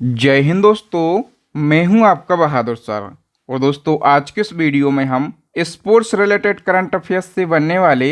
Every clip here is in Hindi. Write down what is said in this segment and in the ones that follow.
जय हिंद दोस्तों। मैं हूं आपका बहादुर सर। और दोस्तों, आज के इस वीडियो में हम स्पोर्ट्स रिलेटेड करंट अफेयर्स से बनने वाले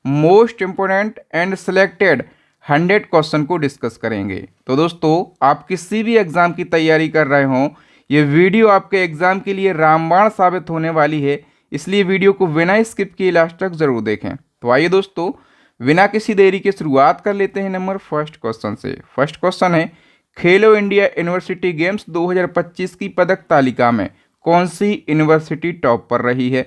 most important and selected 100 question को डिस्कस करेंगे। तो दोस्तों, आप किसी भी एग्ज़ाम की तैयारी कर रहे हों, ये वीडियो आपके एग्ज़ाम के लिए रामबाण साबित होने वाली है, इसलिए वीडियो को बिना स्किप किए लास्ट तक ज़रूर देखें। तो आइए दोस्तों, बिना किसी देरी के शुरुआत कर लेते हैं नंबर फर्स्ट क्वेश्चन से। फर्स्ट क्वेश्चन है, खेलो इंडिया यूनिवर्सिटी गेम्स 2025 की पदक तालिका में कौन सी यूनिवर्सिटी टॉप पर रही है?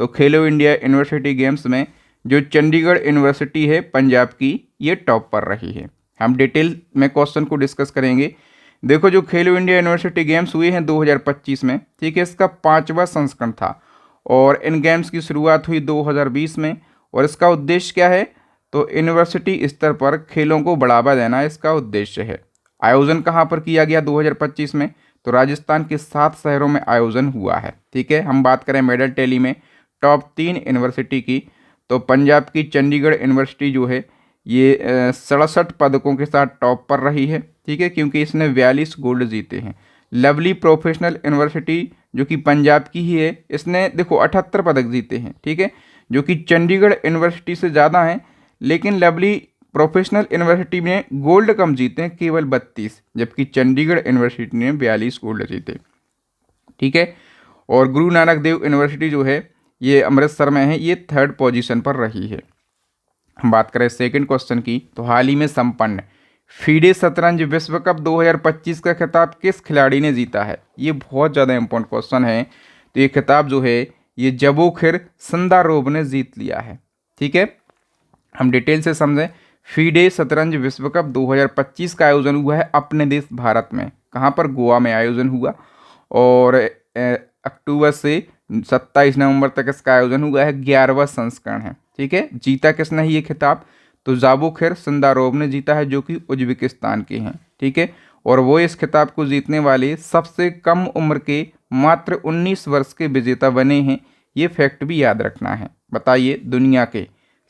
तो खेलो इंडिया यूनिवर्सिटी गेम्स में जो चंडीगढ़ यूनिवर्सिटी है पंजाब की, ये टॉप पर रही है। हम डिटेल में क्वेश्चन को डिस्कस करेंगे। देखो, जो खेलो इंडिया यूनिवर्सिटी गेम्स हुए हैं 2025 में, ठीक है, इसका 5वां संस्करण था और इन गेम्स की शुरुआत हुई 2020 में। और इसका उद्देश्य क्या है? तो यूनिवर्सिटी स्तर पर खेलों को बढ़ावा देना इसका उद्देश्य है। आयोजन कहाँ पर किया गया 2025 में? तो राजस्थान के 7 शहरों में आयोजन हुआ है। ठीक है, हम बात करें मेडल टैली में टॉप 3 यूनिवर्सिटी की, तो पंजाब की चंडीगढ़ यूनिवर्सिटी जो है ये 67 पदकों के साथ टॉप पर रही है। ठीक है, क्योंकि इसने 42 गोल्ड जीते हैं। लवली प्रोफेशनल यूनिवर्सिटी जो कि पंजाब की ही है, इसने देखो 78 पदक जीते हैं। ठीक है, जो कि चंडीगढ़ यूनिवर्सिटी से ज़्यादा हैं, लेकिन लवली प्रोफेशनल यूनिवर्सिटी में गोल्ड कम जीते हैं, केवल 32, जबकि चंडीगढ़ यूनिवर्सिटी ने 42 गोल्ड जीते। ठीक है, और गुरु नानक देव यूनिवर्सिटी जो है ये अमृतसर में है, ये 3rd पोजीशन पर रही है। हम बात करें सेकंड क्वेश्चन की, तो हाल ही में संपन्न फीडे शतरंज विश्व कप 2025 का खिताब किस खिलाड़ी ने जीता है? ये बहुत ज़्यादा इंपॉर्टेंट क्वेश्चन है। तो ये खिताब जो है ये जबोखिर संदारोव ने जीत लिया है। ठीक है, हम डिटेल से समझें। फीडे शतरंज विश्व कप 2025 का आयोजन हुआ है अपने देश भारत में। कहाँ पर? गोवा में आयोजन हुआ और अक्टूबर से 27 नवंबर तक इसका आयोजन हुआ है। 11वां संस्करण है। ठीक है, जीता किसने है ये खिताब? तो जाबोखिर संदारोव ने जीता है, जो कि उज्बेकिस्तान के हैं। ठीक है, और वो इस खिताब को जीतने वाले सबसे कम उम्र के मात्र 19 वर्ष के विजेता बने हैं। ये फैक्ट भी याद रखना है। बताइए, दुनिया के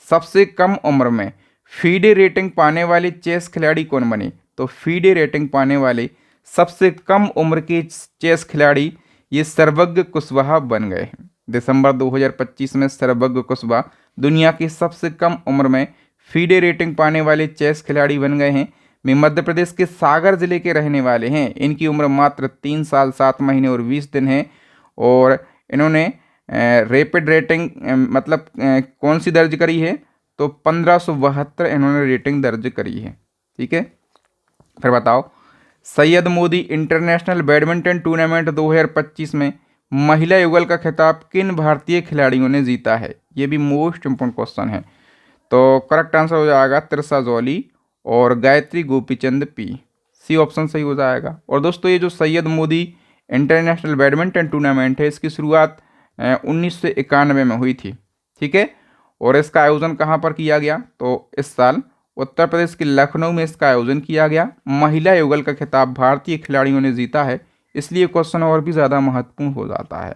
सबसे कम उम्र में फीडे रेटिंग पाने वाले चेस खिलाड़ी कौन बने? तो फीडे रेटिंग पाने वाले सबसे कम उम्र के चेस खिलाड़ी ये सर्वज्ञ कुशवाहा बन गए हैं। दिसंबर 2025 में सर्वज्ञ कुशवाहा दुनिया की सबसे कम उम्र में फीडे रेटिंग पाने वाले चेस खिलाड़ी बन गए हैं। वे मध्य प्रदेश के सागर जिले के रहने वाले हैं। इनकी उम्र मात्र 3 साल 7 महीने और 20 दिन है और इन्होंने रैपिड रेटिंग कौन सी दर्ज करी है? तो 1572 इन्होंने रेटिंग दर्ज करी है। ठीक है, फिर बताओ, Syed Modi international badminton tournament 2025 में महिला युगल का खिताब किन भारतीय खिलाड़ियों ने जीता है? ये भी मोस्ट इंपोर्टेंट क्वेश्चन है। तो करेक्ट आंसर हो जाएगा त्रिशा जॉली और Gayatri Gopichand P. C option सही हो जाएगा। और दोस्तों, ये जो Syed Modi international badminton tournament है, इसकी शुरुआत 1991 में हुई थी। ठीक है, और इसका आयोजन कहाँ पर किया गया? तो इस साल उत्तर प्रदेश के लखनऊ में इसका आयोजन किया गया। महिला युगल का खिताब भारतीय खिलाड़ियों ने जीता है, इसलिए क्वेश्चन और भी ज़्यादा महत्वपूर्ण हो जाता है।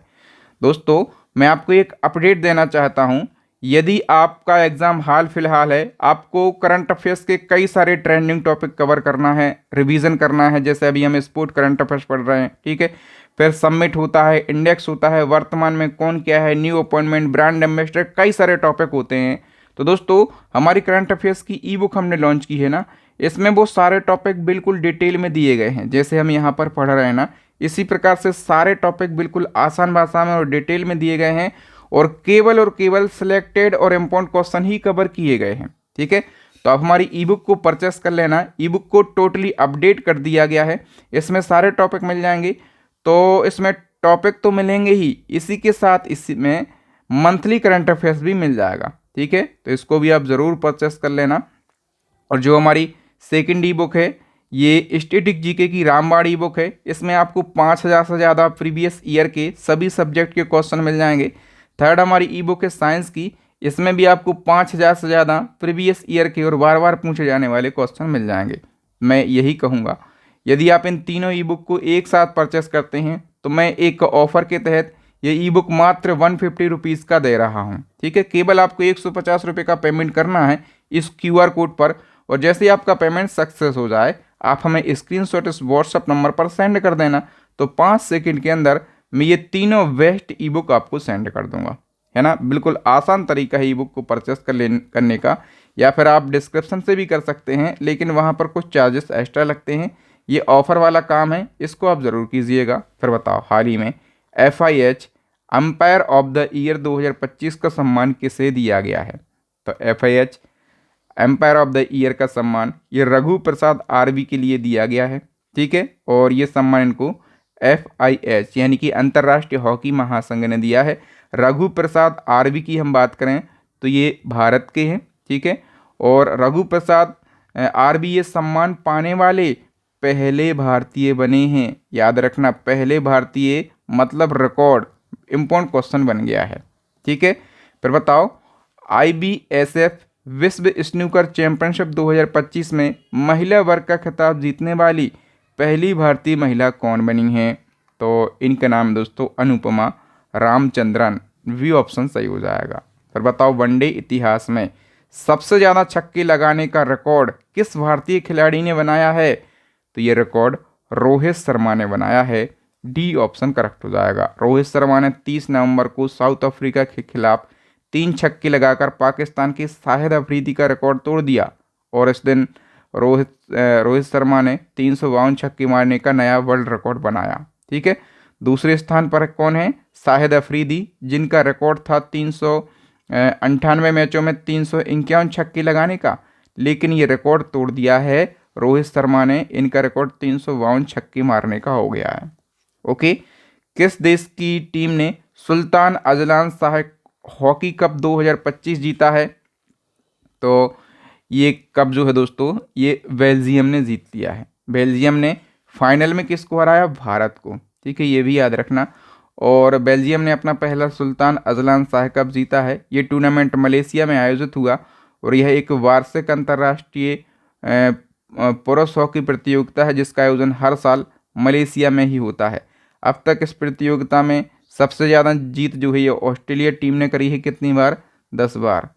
दोस्तों, मैं आपको एक अपडेट देना चाहता हूँ। यदि आपका एग्ज़ाम हाल फिलहाल है, आपको करंट अफेयर्स के कई सारे ट्रेंडिंग टॉपिक कवर करना है, रिवीजन करना है। जैसे अभी हम स्पोर्ट करंट अफेयर्स पढ़ रहे हैं। ठीक है, फिर सबमिट होता है, इंडेक्स होता है, वर्तमान में कौन क्या है, न्यू अपॉइंटमेंट, ब्रांड एम्बेसडर, कई सारे टॉपिक होते हैं। तो दोस्तों, हमारी करंट अफेयर्स की ई बुक हमने लॉन्च की है ना, इसमें वो सारे टॉपिक बिल्कुल डिटेल में दिए गए हैं। जैसे हम यहाँ पर पढ़ रहे हैं ना, इसी प्रकार से सारे टॉपिक बिल्कुल आसान भाषा में और डिटेल में दिए गए हैं और केवल सिलेक्टेड और इम्पोर्टेंट क्वेश्चन ही कवर किए गए हैं। ठीक है, तो आप हमारी ई बुक को परचेस कर लेना। ई बुक को टोटली अपडेट कर दिया गया है, इसमें सारे टॉपिक मिल जाएंगे। तो इसमें टॉपिक तो मिलेंगे ही, इसी के साथ इसमें मंथली करंट अफेयर्स भी मिल जाएगा। ठीक है, तो इसको भी आप ज़रूर परचेस कर लेना। और जो हमारी सेकंड ई बुक है, ये स्टैटिक जीके की रामबाण ई बुक है। इसमें आपको 5000 से ज़्यादा प्रीवियस ईयर के सभी सब्जेक्ट के क्वेश्चन मिल जाएंगे। थर्ड हमारी ई बुक है साइंस की, इसमें भी आपको 5000 से ज़्यादा प्रीवियस ईयर के और बार बार पूछे जाने वाले क्वेश्चन मिल जाएंगे। मैं यही कहूँगा, यदि आप इन तीनों ई बुक को एक साथ परचेस करते हैं तो मैं एक ऑफ़र के तहत ये ई बुक मात्र 150 रुपीज़ का दे रहा हूँ। ठीक है, केवल आपको 150 रुपये का पेमेंट करना है इस QR कोड पर, और जैसे ही आपका पेमेंट सक्सेस हो जाए आप हमें स्क्रीनशॉट इस व्हाट्सअप नंबर पर सेंड कर देना, तो 5 सेकंड के अंदर मैं ये तीनों बेस्ट ई बुक आपको सेंड कर दूंगा, है ना। बिल्कुल आसान तरीका है ई बुक को परचेस करने का, या फिर आप डिस्क्रिप्शन से भी कर सकते हैं, लेकिन वहाँ पर कुछ चार्जेस एक्स्ट्रा लगते हैं। ये ऑफ़र वाला काम है, इसको आप ज़रूर कीजिएगा। फिर बताओ, हाल ही में FIH umpire of the year 2025 का सम्मान किसे दिया गया है? तो FIH umpire of the year का सम्मान ये रघु प्रसाद RV के लिए दिया गया है, ठीक है। और ये सम्मान इनको FIH यानी कि अंतर्राष्ट्रीय हॉकी महासंघ ने दिया है। रघु प्रसाद RV की हम बात करें तो ये भारत के हैं, ठीक है। और रघु प्रसाद RV ये सम्मान पाने वाले पहले भारतीय बने हैं। याद रखना, पहले भारतीय मतलब रिकॉर्ड, इम्पोर्टेंट क्वेश्चन बन गया है, ठीक है। फिर बताओ, IBSF विश्व स्नूकर चैंपियनशिप 2025 में महिला वर्ग का खिताब जीतने वाली पहली भारतीय महिला कौन बनी है? तो इनका नाम दोस्तों अनुपमा रामचंद्रन, वी ऑप्शन सही हो जाएगा। फिर बताओ, वनडे इतिहास में सबसे ज़्यादा छक्के लगाने का रिकॉर्ड किस भारतीय खिलाड़ी ने बनाया है? तो ये रिकॉर्ड रोहित शर्मा ने बनाया है, डी ऑप्शन करेक्ट हो जाएगा। रोहित शर्मा ने 30 नवंबर को साउथ अफ्रीका के खिलाफ 3 छक्के लगाकर पाकिस्तान के शाहिद अफरीदी का रिकॉर्ड तोड़ दिया, और इस दिन रोहित शर्मा ने 352 छक्के मारने का नया वर्ल्ड रिकॉर्ड बनाया, ठीक है। दूसरे स्थान पर कौन है? शाहिद अफरीदी, जिनका रिकॉर्ड था 398 मैचों में 351 छक्के लगाने का, लेकिन ये रिकॉर्ड तोड़ दिया है रोहित शर्मा ने। इनका रिकॉर्ड 352 छक्के मारने का हो गया है। ओके, किस देश की टीम ने Sultan Azlan Shah hockey cup 2025 जीता है? तो ये कप जो है दोस्तों, ये बेल्जियम ने जीत लिया है। बेल्जियम ने फाइनल में किसको हराया? भारत को, ठीक है, ये भी याद रखना। और बेल्जियम ने अपना पहला सुल्तान अजलान शाह कप जीता है। ये टूर्नामेंट मलेशिया में आयोजित हुआ, और यह एक वार्षिक अंतर्राष्ट्रीय पुरुष हॉकी प्रतियोगिता है, जिसका आयोजन हर साल मलेशिया में ही होता है। अब तक इस प्रतियोगिता में सबसे ज़्यादा जीत जो है ये ऑस्ट्रेलिया टीम ने करी है। कितनी बार? 10 बार।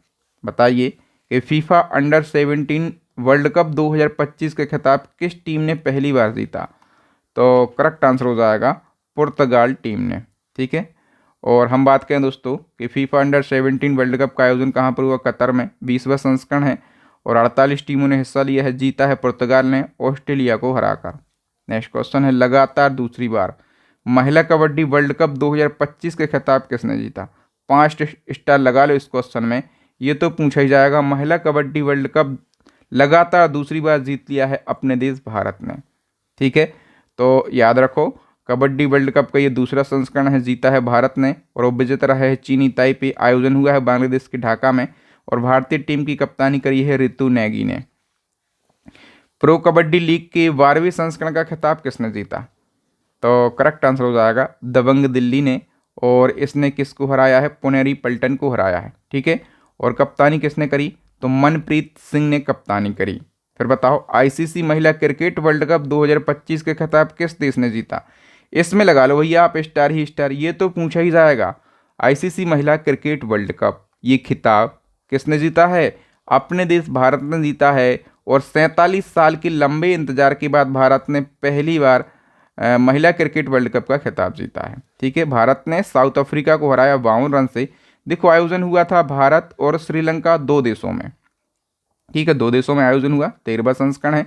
बताइए कि फीफा अंडर 17 वर्ल्ड कप 2025 के खिताब किस टीम ने पहली बार जीता? तो करेक्ट आंसर हो जाएगा पुर्तगाल टीम ने, ठीक है। और हम बात करें दोस्तों कि फीफा अंडर 17 वर्ल्ड कप का आयोजन कहाँ पर हुआ? कतर में। 20वां संस्करण है, और 48 टीमों ने हिस्सा लिया है। जीता है पुर्तगाल ने ऑस्ट्रेलिया को हराकर। नेक्स्ट क्वेश्चन है, लगातार दूसरी बार महिला कबड्डी वर्ल्ड कप 2025 के खिताब किसने जीता? 5 स्टार लगा लो इस क्वेश्चन में, ये तो पूछा ही जाएगा। महिला कबड्डी वर्ल्ड कप लगातार दूसरी बार जीत लिया है अपने देश भारत ने, ठीक है। तो याद रखो, कबड्डी वर्ल्ड कप का ये दूसरा संस्करण है, जीता है भारत ने, और वो विजेता रहा है चीनी ताइपे। आयोजन हुआ है बांग्लादेश के ढाका में, और भारतीय टीम की कप्तानी करी है रितु नेगी ने। प्रो कबड्डी लीग के 12वें संस्करण का खिताब किसने जीता? तो करेक्ट आंसर हो जाएगा दबंग दिल्ली ने, और इसने किसको हराया है? पुनेरी पल्टन को हराया है, ठीक है। और कप्तानी किसने करी? तो मनप्रीत सिंह ने कप्तानी करी। फिर बताओ, ICC महिला क्रिकेट वर्ल्ड कप 2025 के खिताब किस देश ने जीता? इसमें लगा लो भैया आप स्टार ही स्टार, ये तो पूछा ही जाएगा। ICC महिला क्रिकेट वर्ल्ड कप ये खिताब किसने जीता है? अपने देश भारत ने जीता है, और 47 साल के लंबे इंतजार के बाद भारत ने पहली बार महिला क्रिकेट वर्ल्ड कप का खिताब जीता है, ठीक है। भारत ने साउथ अफ्रीका को हराया 52 रन से। देखो, आयोजन हुआ था भारत और श्रीलंका 2 देशों में, ठीक है, 2 देशों में आयोजन हुआ। 13वां संस्करण है।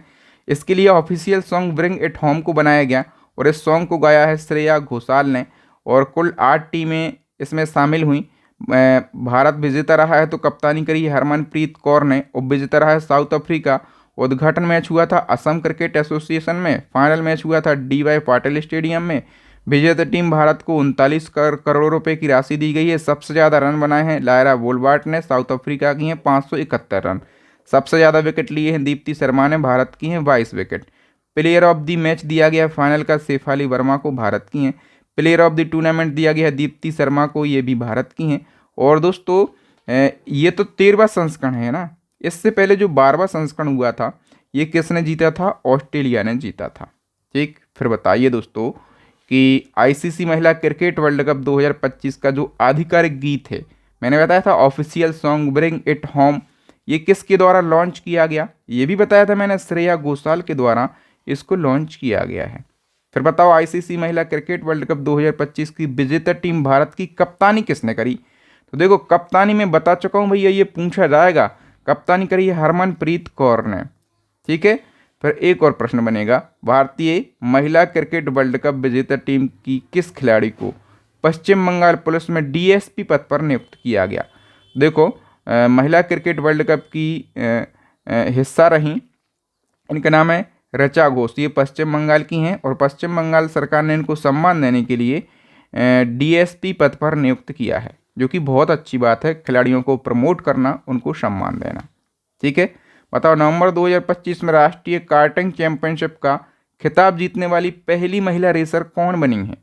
इसके लिए official song bring it home को बनाया गया, और इस सॉन्ग को गाया है श्रेया घोषाल ने, और कुल 8 टीमें इसमें शामिल हुई। भारत विजेता रहा है, तो कप्तानी करी हरमनप्रीत कौर ने। उप विजेता रहा है साउथ अफ्रीका। उद्घाटन मैच हुआ था असम क्रिकेट एसोसिएशन में। फाइनल मैच हुआ था DY पाटिल स्टेडियम में। विजेता टीम भारत को 39 करोड़ रुपए की राशि दी गई है। सबसे ज़्यादा रन बनाए हैं लायरा वोलबार्ट ने, साउथ अफ्रीका की हैं 571 रन। सबसे ज़्यादा विकेट लिए हैं दीप्ति शर्मा ने, भारत की हैं 22 wicket. Player of the match दिया गया फाइनल का शेफाली वर्मा को, भारत की हैं। प्लेयर ऑफ द टूर्नामेंट दिया गया दीप्ति शर्मा को, ये भी भारत की हैं। और दोस्तों ये तो 13वां संस्करण है ना। इससे पहले जो 12वां संस्करण हुआ था, ये किसने जीता था? ऑस्ट्रेलिया ने जीता था, ठीक। फिर बताइए दोस्तों कि ICC महिला क्रिकेट वर्ल्ड कप 2025 का जो आधिकारिक गीत है, मैंने बताया था official song bring it home, ये किसके द्वारा लॉन्च किया गया? ये भी बताया था मैंने, श्रेया घोषाल के द्वारा इसको लॉन्च किया गया है। फिर बताओ आईसीसी महिला क्रिकेट वर्ल्ड कप 2025 की विजेता टीम भारत की कप्तानी किसने करी? तो देखो कप्तानी में बता चुका हूँ भैया, ये पूछा जाएगा। कप्तानी करी है हरमनप्रीत कौर ने। ठीक है, फिर एक और प्रश्न बनेगा, भारतीय महिला क्रिकेट वर्ल्ड कप विजेता टीम की किस खिलाड़ी को पश्चिम बंगाल पुलिस में डीएसपी पद पर नियुक्त किया गया? देखो महिला क्रिकेट वर्ल्ड कप की हिस्सा रही, इनका नाम है ऋचा घोष। ये पश्चिम बंगाल की हैं और पश्चिम बंगाल सरकार ने इनको सम्मान देने के लिए डीएसपी पद पर नियुक्त किया है, जो कि बहुत अच्छी बात है। खिलाड़ियों को प्रमोट करना, उनको सम्मान देना। ठीक है, बताओ नवंबर 2025 में राष्ट्रीय कार्टिंग चैंपियनशिप का खिताब जीतने वाली पहली महिला रेसर कौन बनी है?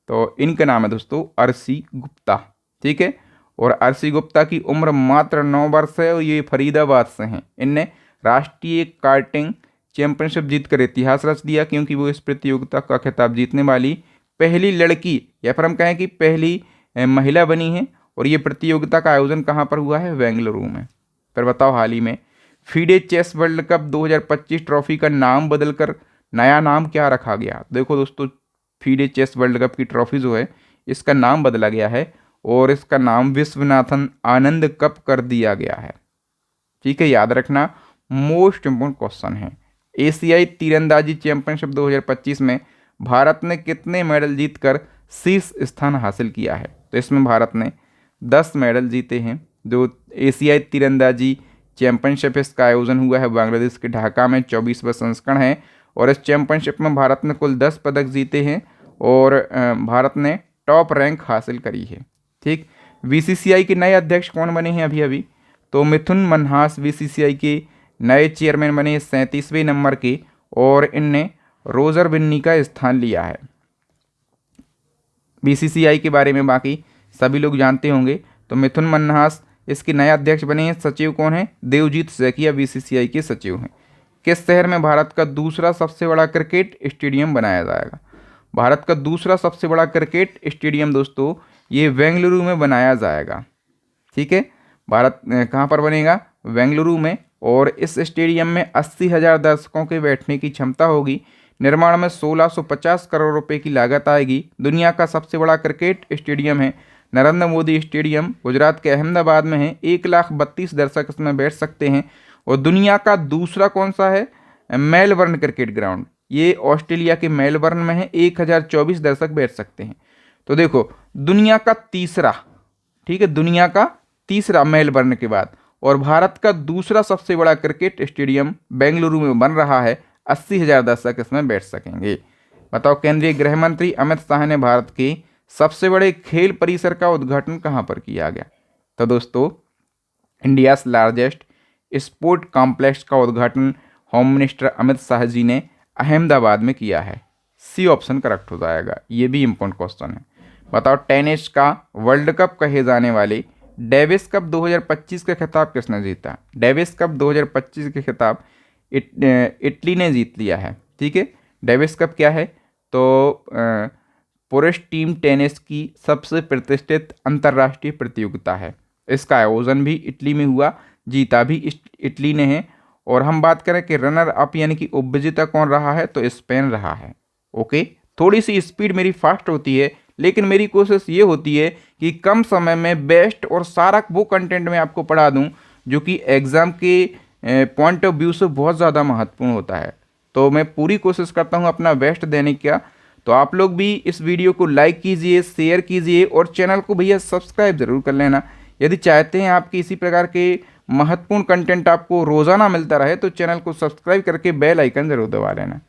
तो इनका नाम है दोस्तों अर्शी गुप्ता। ठीक है, और अर्शी गुप्ता की उम्र मात्र 9 वर्ष है और ये फरीदाबाद से हैं। इनने राष्ट्रीय कार्टिंग चैंपियनशिप जीतकर इतिहास रच दिया, क्योंकि वो इस प्रतियोगिता का खिताब जीतने वाली पहली लड़की या फिर हम कहें कि पहली महिला बनी है। और ये प्रतियोगिता का आयोजन कहाँ पर हुआ है? बेंगलुरु में। फिर बताओ हाल ही में FIDE chess world cup 2025 trophy का नाम बदलकर नया नाम क्या रखा गया? देखो दोस्तों फीडे चेस वर्ल्ड कप की ट्रॉफी जो है इसका नाम बदला गया है और इसका नाम विश्वनाथन आनंद कप कर दिया गया है। ठीक है, याद रखना, मोस्ट इम्पोर्टेंट क्वेश्चन है। एशियाई तीरंदाजी चैंपियनशिप 2025 में भारत ने कितने मेडल जीतकर शीर्ष स्थान हासिल किया है? तो इसमें भारत ने 10 मेडल जीते हैं। जो एशियाई तीरंदाजी चैंपियनशिप इसका आयोजन हुआ है बांग्लादेश के ढाका में, 24वां संस्करण है। और इस चैंपियनशिप में भारत ने कुल 10 पदक जीते हैं और भारत ने टॉप रैंक हासिल करी है। ठीक, बीसीसीआई के नए अध्यक्ष कौन बने हैं अभी? तो मिथुन मन्हास बीसीसीआई के नए चेयरमैन बने 37वें नंबर के, और इनने रोजर बिन्नी का स्थान लिया है। बीसीसीआई के बारे में बाकी सभी लोग जानते होंगे। तो मिथुन मन्हास इसके नए अध्यक्ष बने हैं। सचिव कौन है? देवजीत सैकिया बीसीसीआई के सचिव हैं। किस शहर में भारत का दूसरा सबसे बड़ा क्रिकेट स्टेडियम बनाया जाएगा? भारत का दूसरा सबसे बड़ा क्रिकेट स्टेडियम दोस्तों ये बेंगलुरु में बनाया जाएगा। ठीक है, भारत कहाँ पर बनेगा? बेंगलुरु में। और इस स्टेडियम में 80,000 दर्शकों के बैठने की क्षमता होगी। निर्माण में 1650 करोड़ रुपए की लागत आएगी। दुनिया का सबसे बड़ा क्रिकेट स्टेडियम है नरेंद्र मोदी स्टेडियम, गुजरात के अहमदाबाद में है। 1,32,00,000 दर्शक इसमें बैठ सकते हैं। और दुनिया का दूसरा कौन सा है? मेलबर्न क्रिकेट ग्राउंड, ये ऑस्ट्रेलिया के मेलबर्न में है। 1,024 दर्शक बैठ सकते हैं। तो देखो दुनिया का तीसरा, ठीक है, दुनिया का तीसरा मेलबर्न के बाद, और भारत का दूसरा सबसे बड़ा क्रिकेट स्टेडियम बेंगलुरु में बन रहा है। 80,000 दर्शक इसमें बैठ सकेंगे। बताओ केंद्रीय गृह मंत्री अमित शाह ने भारत के सबसे बड़े खेल परिसर का उद्घाटन कहाँ पर किया गया? तो दोस्तों इंडियाज लार्जेस्ट स्पोर्ट कॉम्प्लेक्स का उद्घाटन होम मिनिस्टर अमित शाह जी ने अहमदाबाद में किया है। सी ऑप्शन करेक्ट हो जाएगा। ये भी इम्पोर्टेंट क्वेश्चन है। बताओ टेनिस का वर्ल्ड कप कहे जाने वाले डेविस कप 2025 का खिताब किसने जीता? डेविस कप 2025 के खिताब इटली ने जीत लिया है। ठीक है, डेविस कप क्या है? तो पुरुष टीम टेनिस की सबसे प्रतिष्ठित अंतर्राष्ट्रीय प्रतियोगिता है। इसका आयोजन भी इटली में हुआ, जीता भी इटली ने है। और हम बात करें कि रनर अप यानी कि उपविजेता कौन रहा है, तो स्पेन रहा है। ओके, थोड़ी सी स्पीड मेरी फास्ट होती है, लेकिन मेरी कोशिश ये होती है कि कम समय में बेस्ट और सारा वो कंटेंट मैं आपको पढ़ा दूं जो कि एग्ज़ाम के पॉइंट ऑफ व्यू से बहुत ज़्यादा महत्वपूर्ण होता है। तो मैं पूरी कोशिश करता हूं अपना बेस्ट देने का। तो आप लोग भी इस वीडियो को लाइक कीजिए, शेयर कीजिए और चैनल को भैया सब्सक्राइब ज़रूर कर लेना। यदि चाहते हैं आपकी इसी प्रकार के महत्वपूर्ण कंटेंट आपको रोज़ाना मिलता रहे तो चैनल को सब्सक्राइब करके बेल आइकन ज़रूर दबा लेना,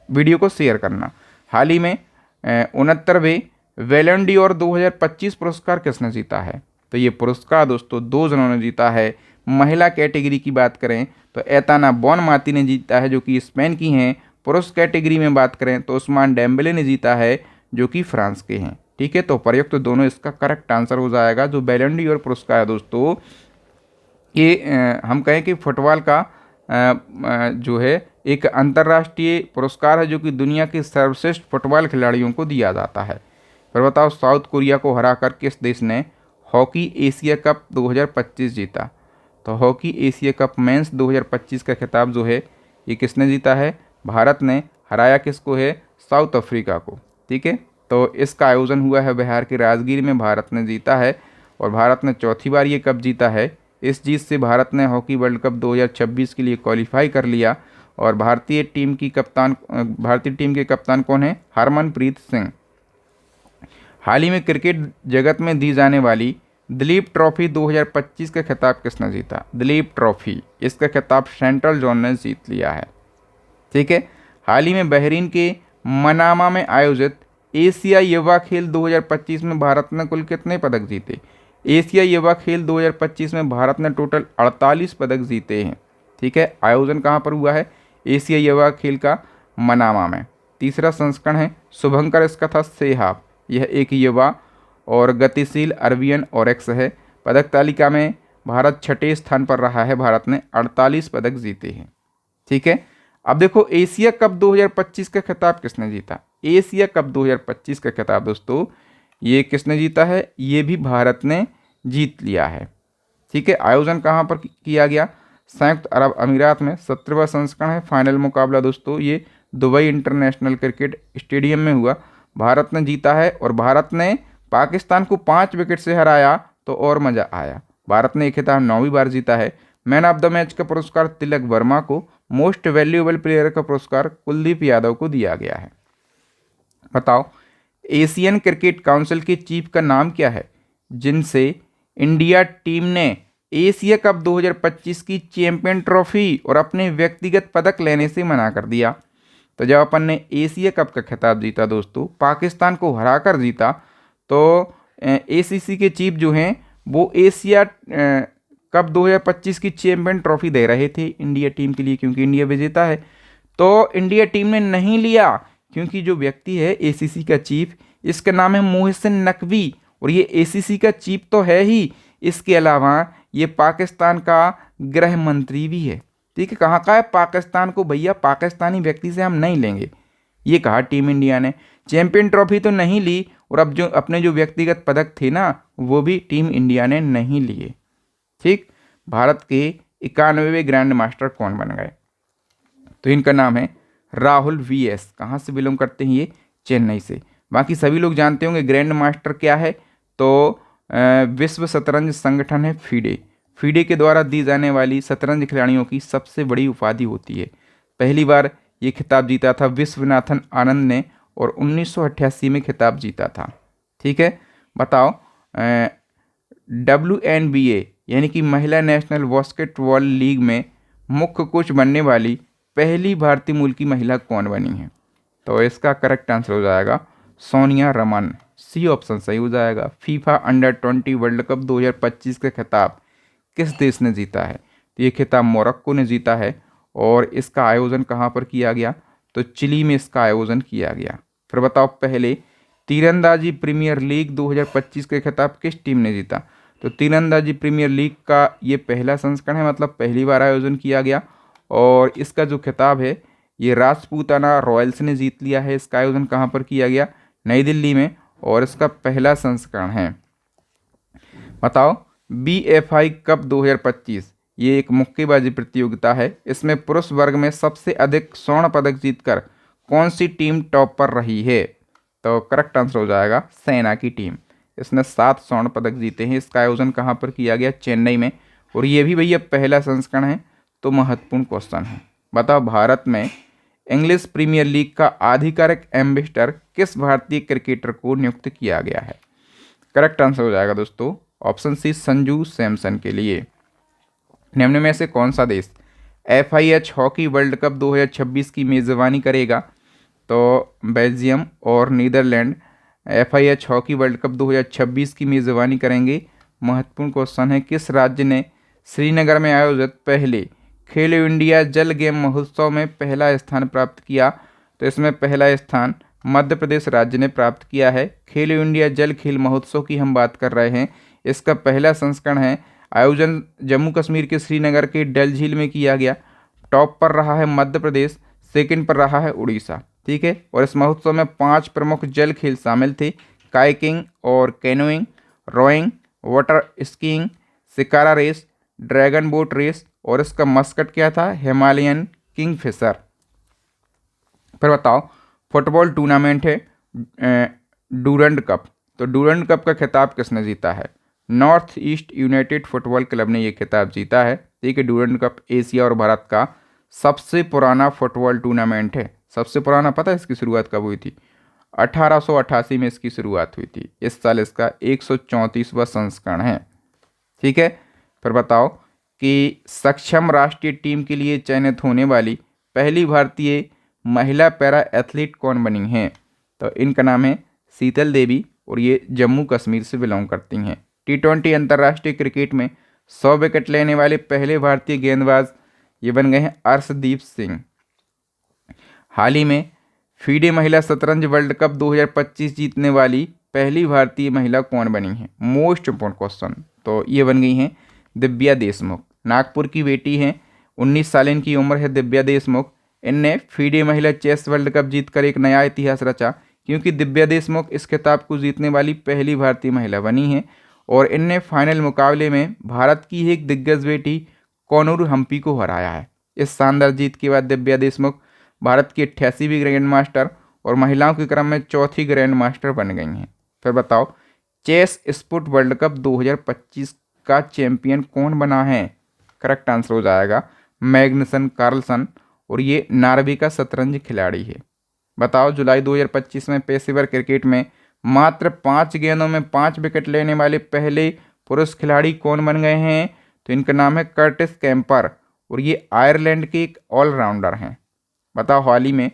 वीडियो को शेयर करना। हाल ही में 69वें बैलन डॉर 2025 पुरस्कार किसने जीता है? तो ये पुरस्कार दोस्तों 2 जनों ने जीता है। महिला कैटेगरी की बात करें तो एताना बोनमाती ने जीता है जो कि स्पेन की हैं। पुरुष कैटेगरी में बात करें तो उस्मान डेम्बेले ने जीता है जो कि फ्रांस के हैं। ठीक है, तो प्रयुक्त तो दोनों इसका करेक्ट आंसर हो जाएगा। जो बैलन डॉर पुरस्कार है दोस्तों ये हम कहें कि फुटबॉल का जो है एक अंतर्राष्ट्रीय पुरस्कार है जो कि दुनिया के सर्वश्रेष्ठ फुटबॉल खिलाड़ियों को दिया जाता है। फिर बताओ साउथ कोरिया को हराकर किस देश ने हॉकी एशिया कप 2025 जीता? तो हॉकी एशिया कप मेंस 2025 का खिताब जो है ये किसने जीता है? भारत ने हराया किसको है? साउथ अफ्रीका को। ठीक है, तो इसका आयोजन हुआ है बिहार के राजगीर में, भारत ने जीता है और भारत ने चौथी बार ये कप जीता है। इस जीत से भारत ने हॉकी वर्ल्ड कप 2026 के लिए क्वालिफाई कर लिया और भारतीय टीम के कप्तान कौन है? हरमनप्रीत सिंह। हाल ही में क्रिकेट जगत में दी जाने वाली दिलीप ट्रॉफी 2025 का खिताब किसने जीता? दिलीप ट्रॉफी, इसका खिताब सेंट्रल जोन ने जीत लिया है। ठीक है, हाल ही में बहरीन के मनामा में आयोजित एशिया युवा खेल 2025 में भारत ने कुल कितने पदक जीते? एशिया युवा खेल 2025 में भारत ने टोटल 48 पदक जीते हैं। ठीक है, आयोजन कहाँ पर हुआ है? एशिया युवा खेल का मनामा में। तीसरा संस्करण है शुभंकर, इसका था सेहाब। यह एक युवा और गतिशील अरबियन ऑरेक्स है। पदक तालिका में भारत छठे स्थान पर रहा है, भारत ने 48 पदक जीते हैं। ठीक है, अब देखो एशिया कप 2025 का खिताब किसने जीता? एशिया कप 2025 का खिताब दोस्तों ये किसने जीता है? ये भी भारत ने जीत लिया है। ठीक है, आयोजन कहाँ पर किया गया? संयुक्त अरब अमीरात में। 17वां संस्करण है। फाइनल मुकाबला दोस्तों ये दुबई इंटरनेशनल क्रिकेट स्टेडियम में हुआ। भारत ने जीता है और भारत ने पाकिस्तान को 5 विकेट से हराया, तो और मज़ा आया। भारत ने ये खिताब 9वीं बार जीता है। मैन ऑफ द मैच का पुरस्कार तिलक वर्मा को, मोस्ट वैल्यूएबल प्लेयर का पुरस्कार कुलदीप यादव को दिया गया है। बताओ एशियन क्रिकेट काउंसिल के चीफ का नाम क्या है जिनसे इंडिया टीम ने एशिया कप 2025 की चैंपियन ट्रॉफी और अपने व्यक्तिगत पदक लेने से मना कर दिया? तो जब अपन ने एशिया कप का खिताब जीता दोस्तों, पाकिस्तान को हराकर जीता, तो एसीसी के चीफ जो हैं वो एशिया कप 2025 की चैंपियन ट्रॉफी दे रहे थे इंडिया टीम के लिए, क्योंकि इंडिया विजेता है। तो इंडिया टीम ने नहीं लिया, क्योंकि जो व्यक्ति है एसीसी का चीफ, इसका नाम है मोहसिन नकवी और ये एसीसी का चीफ तो है ही, इसके अलावा ये पाकिस्तान का गृह मंत्री भी है। ठीक है, कहाँ का है? पाकिस्तान को भैया पाकिस्तानी व्यक्ति से हम नहीं लेंगे, ये कहा टीम इंडिया ने। चैंपियन ट्रॉफी तो नहीं ली और अब जो अपने जो व्यक्तिगत पदक थे ना, वो भी टीम इंडिया ने नहीं लिए। ठीक, भारत के 91वें ग्रैंड मास्टर कौन बन गए? तो इनका नाम है राहुल वीएस। कहाँ से बिलोंग करते हैं ये? चेन्नई से। बाकी सभी लोग जानते होंगे ग्रैंड मास्टर क्या है, तो विश्व शतरंज संगठन है फीडे। फीडे के द्वारा दी जाने वाली शतरंज खिलाड़ियों की सबसे बड़ी उपाधि होती है। पहली बार ये खिताब जीता था विश्वनाथन आनंद ने और 1988 में खिताब जीता था। ठीक है, बताओ WNBA यानी कि महिला नेशनल बास्केटबॉल लीग में मुख्य कोच बनने वाली पहली भारतीय मूल की महिला कौन बनी है? तो इसका करेक्ट आंसर हो जाएगा सोनिया रमन। सी ऑप्शन सही हो जाएगा। फीफा अंडर-20 वर्ल्ड कप 2025 का खिताब किस देश ने जीता है? तो ये खिताब मोरक्को ने जीता है और इसका आयोजन कहाँ पर किया गया? तो चिली में इसका आयोजन किया गया। फिर बताओ पहले तीरंदाजी प्रीमियर लीग 2025 के खिताब किस टीम ने जीता? तो तीरंदाजी प्रीमियर लीग का ये पहला संस्करण है, मतलब पहली बार आयोजन किया गया और इसका जो खिताब है ये राजपूताना रॉयल्स ने जीत लिया है। इसका आयोजन कहाँ पर किया गया? नई दिल्ली में और इसका पहला संस्करण है। बताओ BFI कप 2025 ये एक मुक्केबाजी प्रतियोगिता है। इसमें पुरुष वर्ग में सबसे अधिक स्वर्ण पदक जीतकर कौन सी टीम टॉप पर रही है? तो करेक्ट आंसर हो जाएगा सेना की टीम। इसने 7 स्वर्ण पदक जीते हैं। इसका आयोजन कहाँ पर किया गया? चेन्नई में और ये भी भैया पहला संस्करण है, तो महत्वपूर्ण क्वेश्चन है। बताओ भारत में इंग्लिश प्रीमियर लीग का आधिकारिक एम्बेसडर किस भारतीय क्रिकेटर को नियुक्त किया गया है? करेक्ट आंसर हो जाएगा दोस्तों ऑप्शन सी संजू सैमसन के लिए। निम्न में से कौन सा देश FIH हॉकी वर्ल्ड कप 2026 की मेज़बानी करेगा? तो बेल्जियम और Netherland FIH hockey world cup 2026 की मेज़बानी करेंगे। महत्वपूर्ण क्वेश्चन है किस राज्य ने श्रीनगर में आयोजित पहले खेलो इंडिया जल गेम महोत्सव में पहला स्थान प्राप्त किया? तो इसमें पहला स्थान मध्य प्रदेश राज्य ने प्राप्त किया है। खेलो इंडिया जल खेल महोत्सव की हम बात कर रहे हैं। इसका पहला संस्करण है। आयोजन जम्मू कश्मीर के श्रीनगर के डल झील में किया गया। टॉप पर रहा है मध्य प्रदेश, सेकंड पर रहा है उड़ीसा। ठीक है, और इस महोत्सव में 5 प्रमुख जल खेल शामिल थे, काइकिंग और canoeing, rowing, water skiing, shikara race, dragon boat race और इसका मस्कट क्या था? Himalayan kingfisher. फिर बताओ, फुटबॉल टूर्नामेंट है डूरंड कप, तो डूरंड कप का खिताब किसने जीता है? North East United football club ने ये खिताब जीता है। ठीक है, डूरंड कप एशिया और भारत का सबसे पुराना फुटबॉल टूर्नामेंट है। सबसे पुराना पता है इसकी शुरुआत कब हुई थी? 1888 में इसकी शुरुआत हुई थी। इस साल इसका 134वां संस्करण है। ठीक है, फिर बताओ कि सक्षम राष्ट्रीय टीम के लिए चयनित होने वाली पहली भारतीय महिला पैरा एथलीट कौन बनी हैं? तो इनका नाम है शीतल देवी और ये जम्मू कश्मीर से बिलोंग करती हैं। T20 अंतर्राष्ट्रीय क्रिकेट में 100 विकेट लेने वाले पहले भारतीय गेंदबाज ये बन गए हैं अर्शदीप सिंह। हाल ही में फीडे महिला शतरंज वर्ल्ड कप 2025 जीतने वाली पहली भारतीय महिला कौन बनी है? Most important question. तो ये बन गई हैं दिव्या देशमुख। नागपुर की बेटी हैं, 19 साल इनकी उम्र है दिव्या देशमुख। इनने फीडे महिला चेस वर्ल्ड कप जीतकर एक नया इतिहास रचा, क्योंकि दिव्या देशमुख इस खिताब को जीतने वाली पहली भारतीय महिला बनी हैं और इनने फाइनल मुकाबले में भारत की एक दिग्गज बेटी कोनूर हम्पी को हराया है। इस शानदार जीत के बाद दिव्या देशमुख भारत की 88वीं ग्रैंड मास्टर और महिलाओं के क्रम में चौथी ग्रैंड मास्टर बन गई हैं। फिर बताओ, चेस स्पोर्ट वर्ल्ड कप 2025 का चैंपियन कौन बना है? करेक्ट आंसर हो जाएगा मैग्नसन कार्लसन और ये नॉर्वे का शतरंज खिलाड़ी है। बताओ, जुलाई 2025 में पेशेवर क्रिकेट में मात्र 5 गेंदों में 5 विकेट लेने वाले पहले पुरुष खिलाड़ी कौन बन गए हैं? तो इनका नाम है कर्टिस कैम्पर और ये आयरलैंड के एक ऑलराउंडर हैं। बताओ, हाल ही में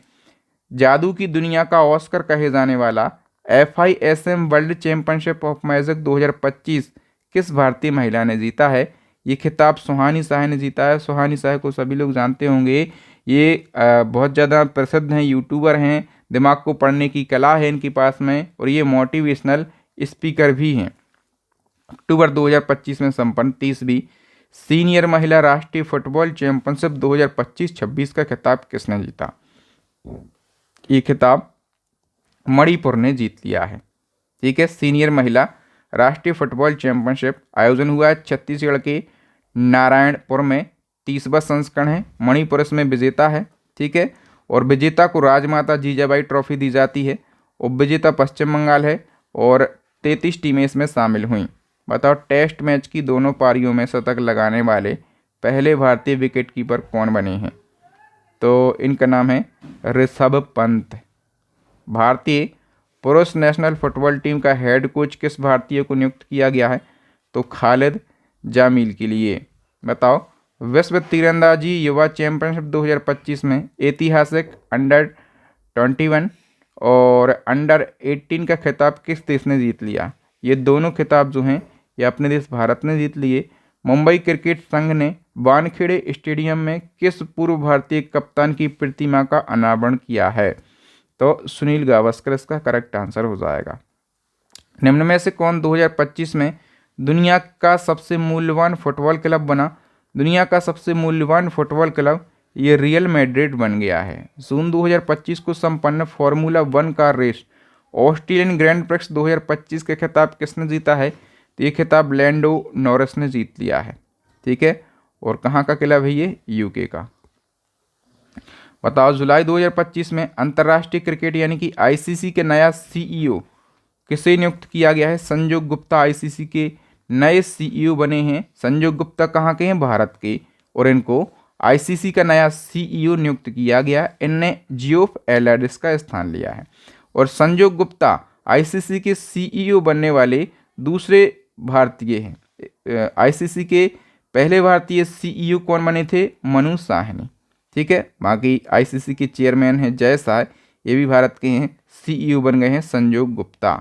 जादू की दुनिया का ऑस्कर कहे जाने वाला FISM world championship of magic 2025 किस भारतीय महिला ने जीता है? ये खिताब सुहानी शाह ने जीता है। सुहानी शाह को सभी लोग जानते होंगे, ये बहुत ज़्यादा प्रसिद्ध हैं, यूट्यूबर हैं, दिमाग को पढ़ने की कला है इनके पास में और ये मोटिवेशनल स्पीकर भी हैं। अक्टूबर 2025 में संपन्न 30वीं सीनियर महिला राष्ट्रीय फुटबॉल चैंपियनशिप 2025-26 का खिताब किसने जीता? ये खिताब मणिपुर ने जीत लिया है। ठीक है, सीनियर महिला राष्ट्रीय फुटबॉल चैंपियनशिप आयोजन हुआ है छत्तीसगढ़ के नारायणपुर में। 30वां संस्करण है। मणिपुर इसमें विजेता है। ठीक है, और विजेता को राजमाता जीजाबाई ट्रॉफी दी जाती है। उपविजेता पश्चिम बंगाल है और 33 टीमें इसमें शामिल हुई। बताओ, टेस्ट मैच की दोनों पारियों में शतक लगाने वाले पहले भारतीय विकेट कीपर कौन बने हैं? तो इनका नाम है ऋषभ पंत। भारतीय पुरुष नेशनल फुटबॉल टीम का हेड कोच किस भारतीय को नियुक्त किया गया है? तो खालिद जामील के लिए। बताओ, विश्व तीरंदाजी युवा चैंपियनशिप 2025 में ऐतिहासिक अंडर-21 और अंडर-18 का खिताब किस देश ने जीत लिया? ये दोनों खिताब जो हैं ये अपने देश भारत ने जीत लिए। मुंबई क्रिकेट संघ ने वानखेड़े स्टेडियम में किस पूर्व भारतीय कप्तान की प्रतिमा का अनावरण किया है? तो सुनील गावस्कर इसका करेक्ट आंसर हो जाएगा। निम्न में से कौन 2025 में दुनिया का सबसे मूल्यवान फुटबॉल क्लब बना? दुनिया का सबसे मूल्यवान फुटबॉल क्लब ये रियल मैड्रिड बन गया है। जून 2025 को संपन्न formula 1 car race Australian grand prix 2025 के खिताब किसने जीता है? तो ये खिताब लैंडो नॉरिस ने जीत लिया है। ठीक है, और कहाँ का क्लब है ये? यूके का। बताओ, जुलाई 2025 में अंतर्राष्ट्रीय क्रिकेट यानी कि ICC के नया CEO किसे नियुक्त किया गया है? संजोग गुप्ता ICC के नए CEO बने हैं। संजोग गुप्ता कहाँ के हैं? भारत के, और इनको ICC का नया CEO नियुक्त किया गया। इनने जियोफ एलाडिस का स्थान लिया है और संजोग गुप्ता ICC के CEO बनने वाले दूसरे भारतीय हैं। ICC के पहले भारतीय CEO कौन बने थे? मनु साहनी। ठीक है, बाकी ICC के चेयरमैन हैं जय शाह, ये भी भारत के हैं। CEO बन गए हैं संजोग गुप्ता।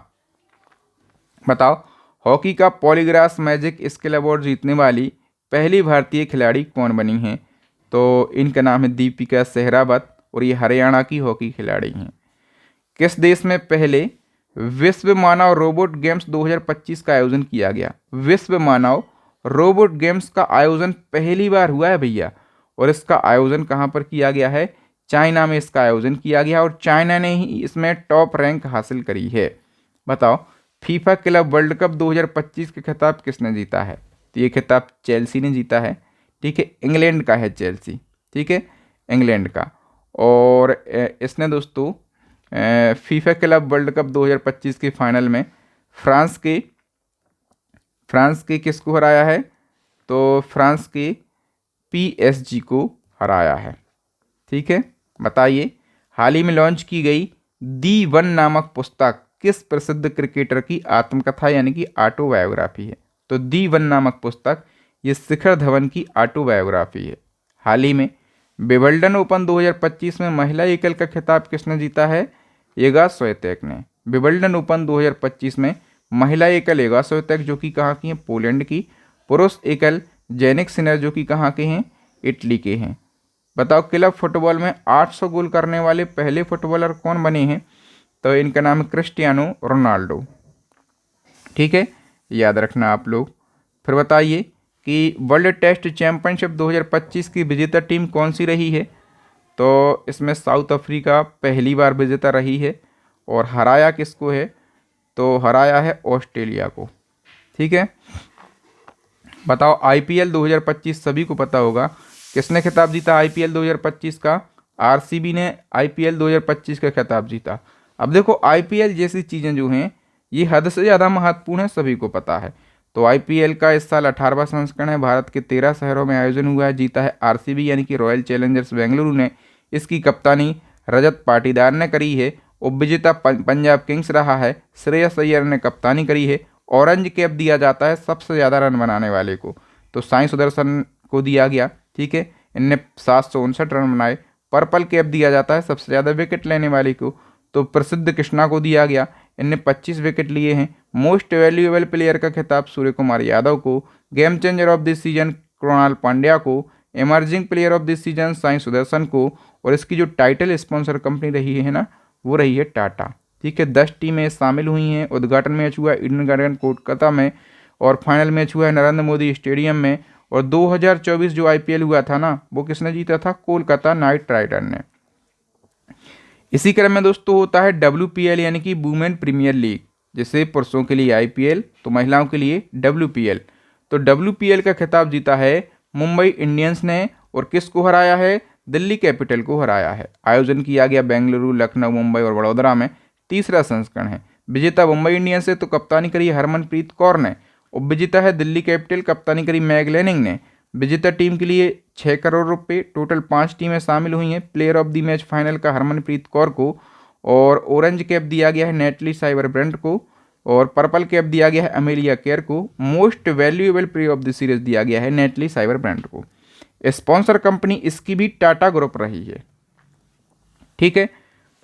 बताओ, हॉकी का पॉलीग्राफ मैजिक स्किल अवार्ड जीतने वाली पहली भारतीय खिलाड़ी कौन बनी हैं? तो इनका नाम है दीपिका सहरावत और ये हरियाणा की हॉकी खिलाड़ी हैं। किस देश में पहले विश्व मानव रोबोट गेम्स 2025 का आयोजन किया गया? विश्व मानव रोबोट गेम्स का आयोजन पहली बार हुआ है भैया, और इसका आयोजन कहाँ पर किया गया है? चाइना में इसका आयोजन किया गया और चाइना ने ही इसमें टॉप रैंक हासिल करी है। बताओ, फीफा क्लब वर्ल्ड कप 2025 के खिताब किसने जीता है? तो ये खिताब चेल्सी ने जीता है। ठीक है, इंग्लैंड का है चेल्सी। ठीक है, इंग्लैंड का। और इसने दोस्तों फीफा क्लब वर्ल्ड कप 2025 के फाइनल में फ्रांस के किसको हराया है? तो फ्रांस के PSG को हराया है। ठीक है, बताइए हाल ही में लॉन्च की गई दी वन नामक पुस्तक किस प्रसिद्ध क्रिकेटर की आत्मकथा यानी कि ऑटोबायोग्राफी है? तो दी वन नामक पुस्तक ये शिखर धवन की ऑटोबायोग्राफी है। हाल ही में विंबलडन ओपन 2025 में महिला एकल का खिताब किसने जीता है? इगा स्विएटेक ने। विंबलडन ओपन 2025 में महिला एकल इगा स्विएटेक जो कि कहाँ की हैं? पोलैंड की। पुरुष एकल जेनिक सिनर जो कि कहाँ के हैं? इटली के हैं। बताओ क्लब फुटबॉल में 800 गोल करने वाले पहले फुटबॉलर कौन बने हैं? तो इनका नाम है क्रिस्टियानो रोनाल्डो। ठीक है, याद रखना आप लोग। फिर बताइए कि वर्ल्ड टेस्ट चैंपियनशिप 2025 की विजेता टीम कौन सी रही है? तो इसमें साउथ अफ्रीका पहली बार विजेता रही है और हराया किसको है? तो हराया है ऑस्ट्रेलिया को। ठीक है, बताओ IPL 2025 सभी को पता होगा, किसने खिताब जीता IPL 2025 का? RCB ने IPL 2025 का खिताब जीता। अब देखो IPL जैसी चीज़ें जो हैं ये हद से ज़्यादा महत्वपूर्ण है, सभी को पता है। तो IPL का इस साल 18वां संस्करण है, भारत के 13 शहरों में आयोजन हुआ है। जीता है RCB यानी कि रॉयल चैलेंजर्स बेंगलुरु ने। इसकी कप्तानी रजत पाटीदार ने करी है। उपविजेता पंजाब किंग्स रहा है। श्रेयस अय्यर ने कप्तानी करी है। ऑरेंज कैप दिया जाता है सबसे ज़्यादा रन बनाने वाले को, तो साई सुदर्शन को दिया गया। ठीक है, इनने 759 रन बनाए। पर्पल कैप दिया जाता है सबसे ज़्यादा विकेट लेने वाले को, तो प्रसिद्ध कृष्णा को दिया गया। इनने 25 विकेट लिए हैं। मोस्ट वैल्यूएबल प्लेयर का खिताब सूर्य कुमार यादव को। Game changer of the season Krunal Pandya को। Emerging player of the season Sai Sudharsan को। और इसकी जो टाइटल स्पॉन्सर कंपनी रही है ना, वो रही है टाटा। ठीक है, 10 टीमें शामिल हुई हैं। उद्घाटन मैच हुआ ईडन गार्डन कोलकाता में और फाइनल मैच हुआ है नरेंद्र मोदी स्टेडियम में। और 2024 जो IPL हुआ था ना, वो किसने जीता था? कोलकाता नाइट राइडर ने। इसी क्रम में दोस्तों होता है WPL यानी कि वुमेन प्रीमियर लीग। जैसे पुरुषों के लिए IPL तो महिलाओं के लिए WPL। तो WPL का खिताब जीता है मुंबई इंडियंस ने। और किसको हराया है? दिल्ली कैपिटल को हराया है। आयोजन किया गया बेंगलुरु, लखनऊ, मुंबई और वडोदरा में। तीसरा संस्करण है। विजेता मुंबई इंडियंस से तो कप्तानी करी हरमनप्रीत कौर ने। उपविजेता है दिल्ली कैपिटल, कप्तानी करी मैग लैनिंग ने। विजेता टीम के लिए 6 करोड़ रुपए, टोटल 5 टीमें शामिल हुई हैं। Player of the match final का हरमनप्रीत कौर को। और ऑरेंज कैप दिया गया है नेटली साइबर ब्रेंट को। और पर्पल कैप दिया गया है अमेलिया केयर को। Most valuable player of the series दिया गया है नेटली साइबर ब्रेंट को। स्पॉन्सर कंपनी इसकी भी टाटा ग्रुप रही है। ठीक है,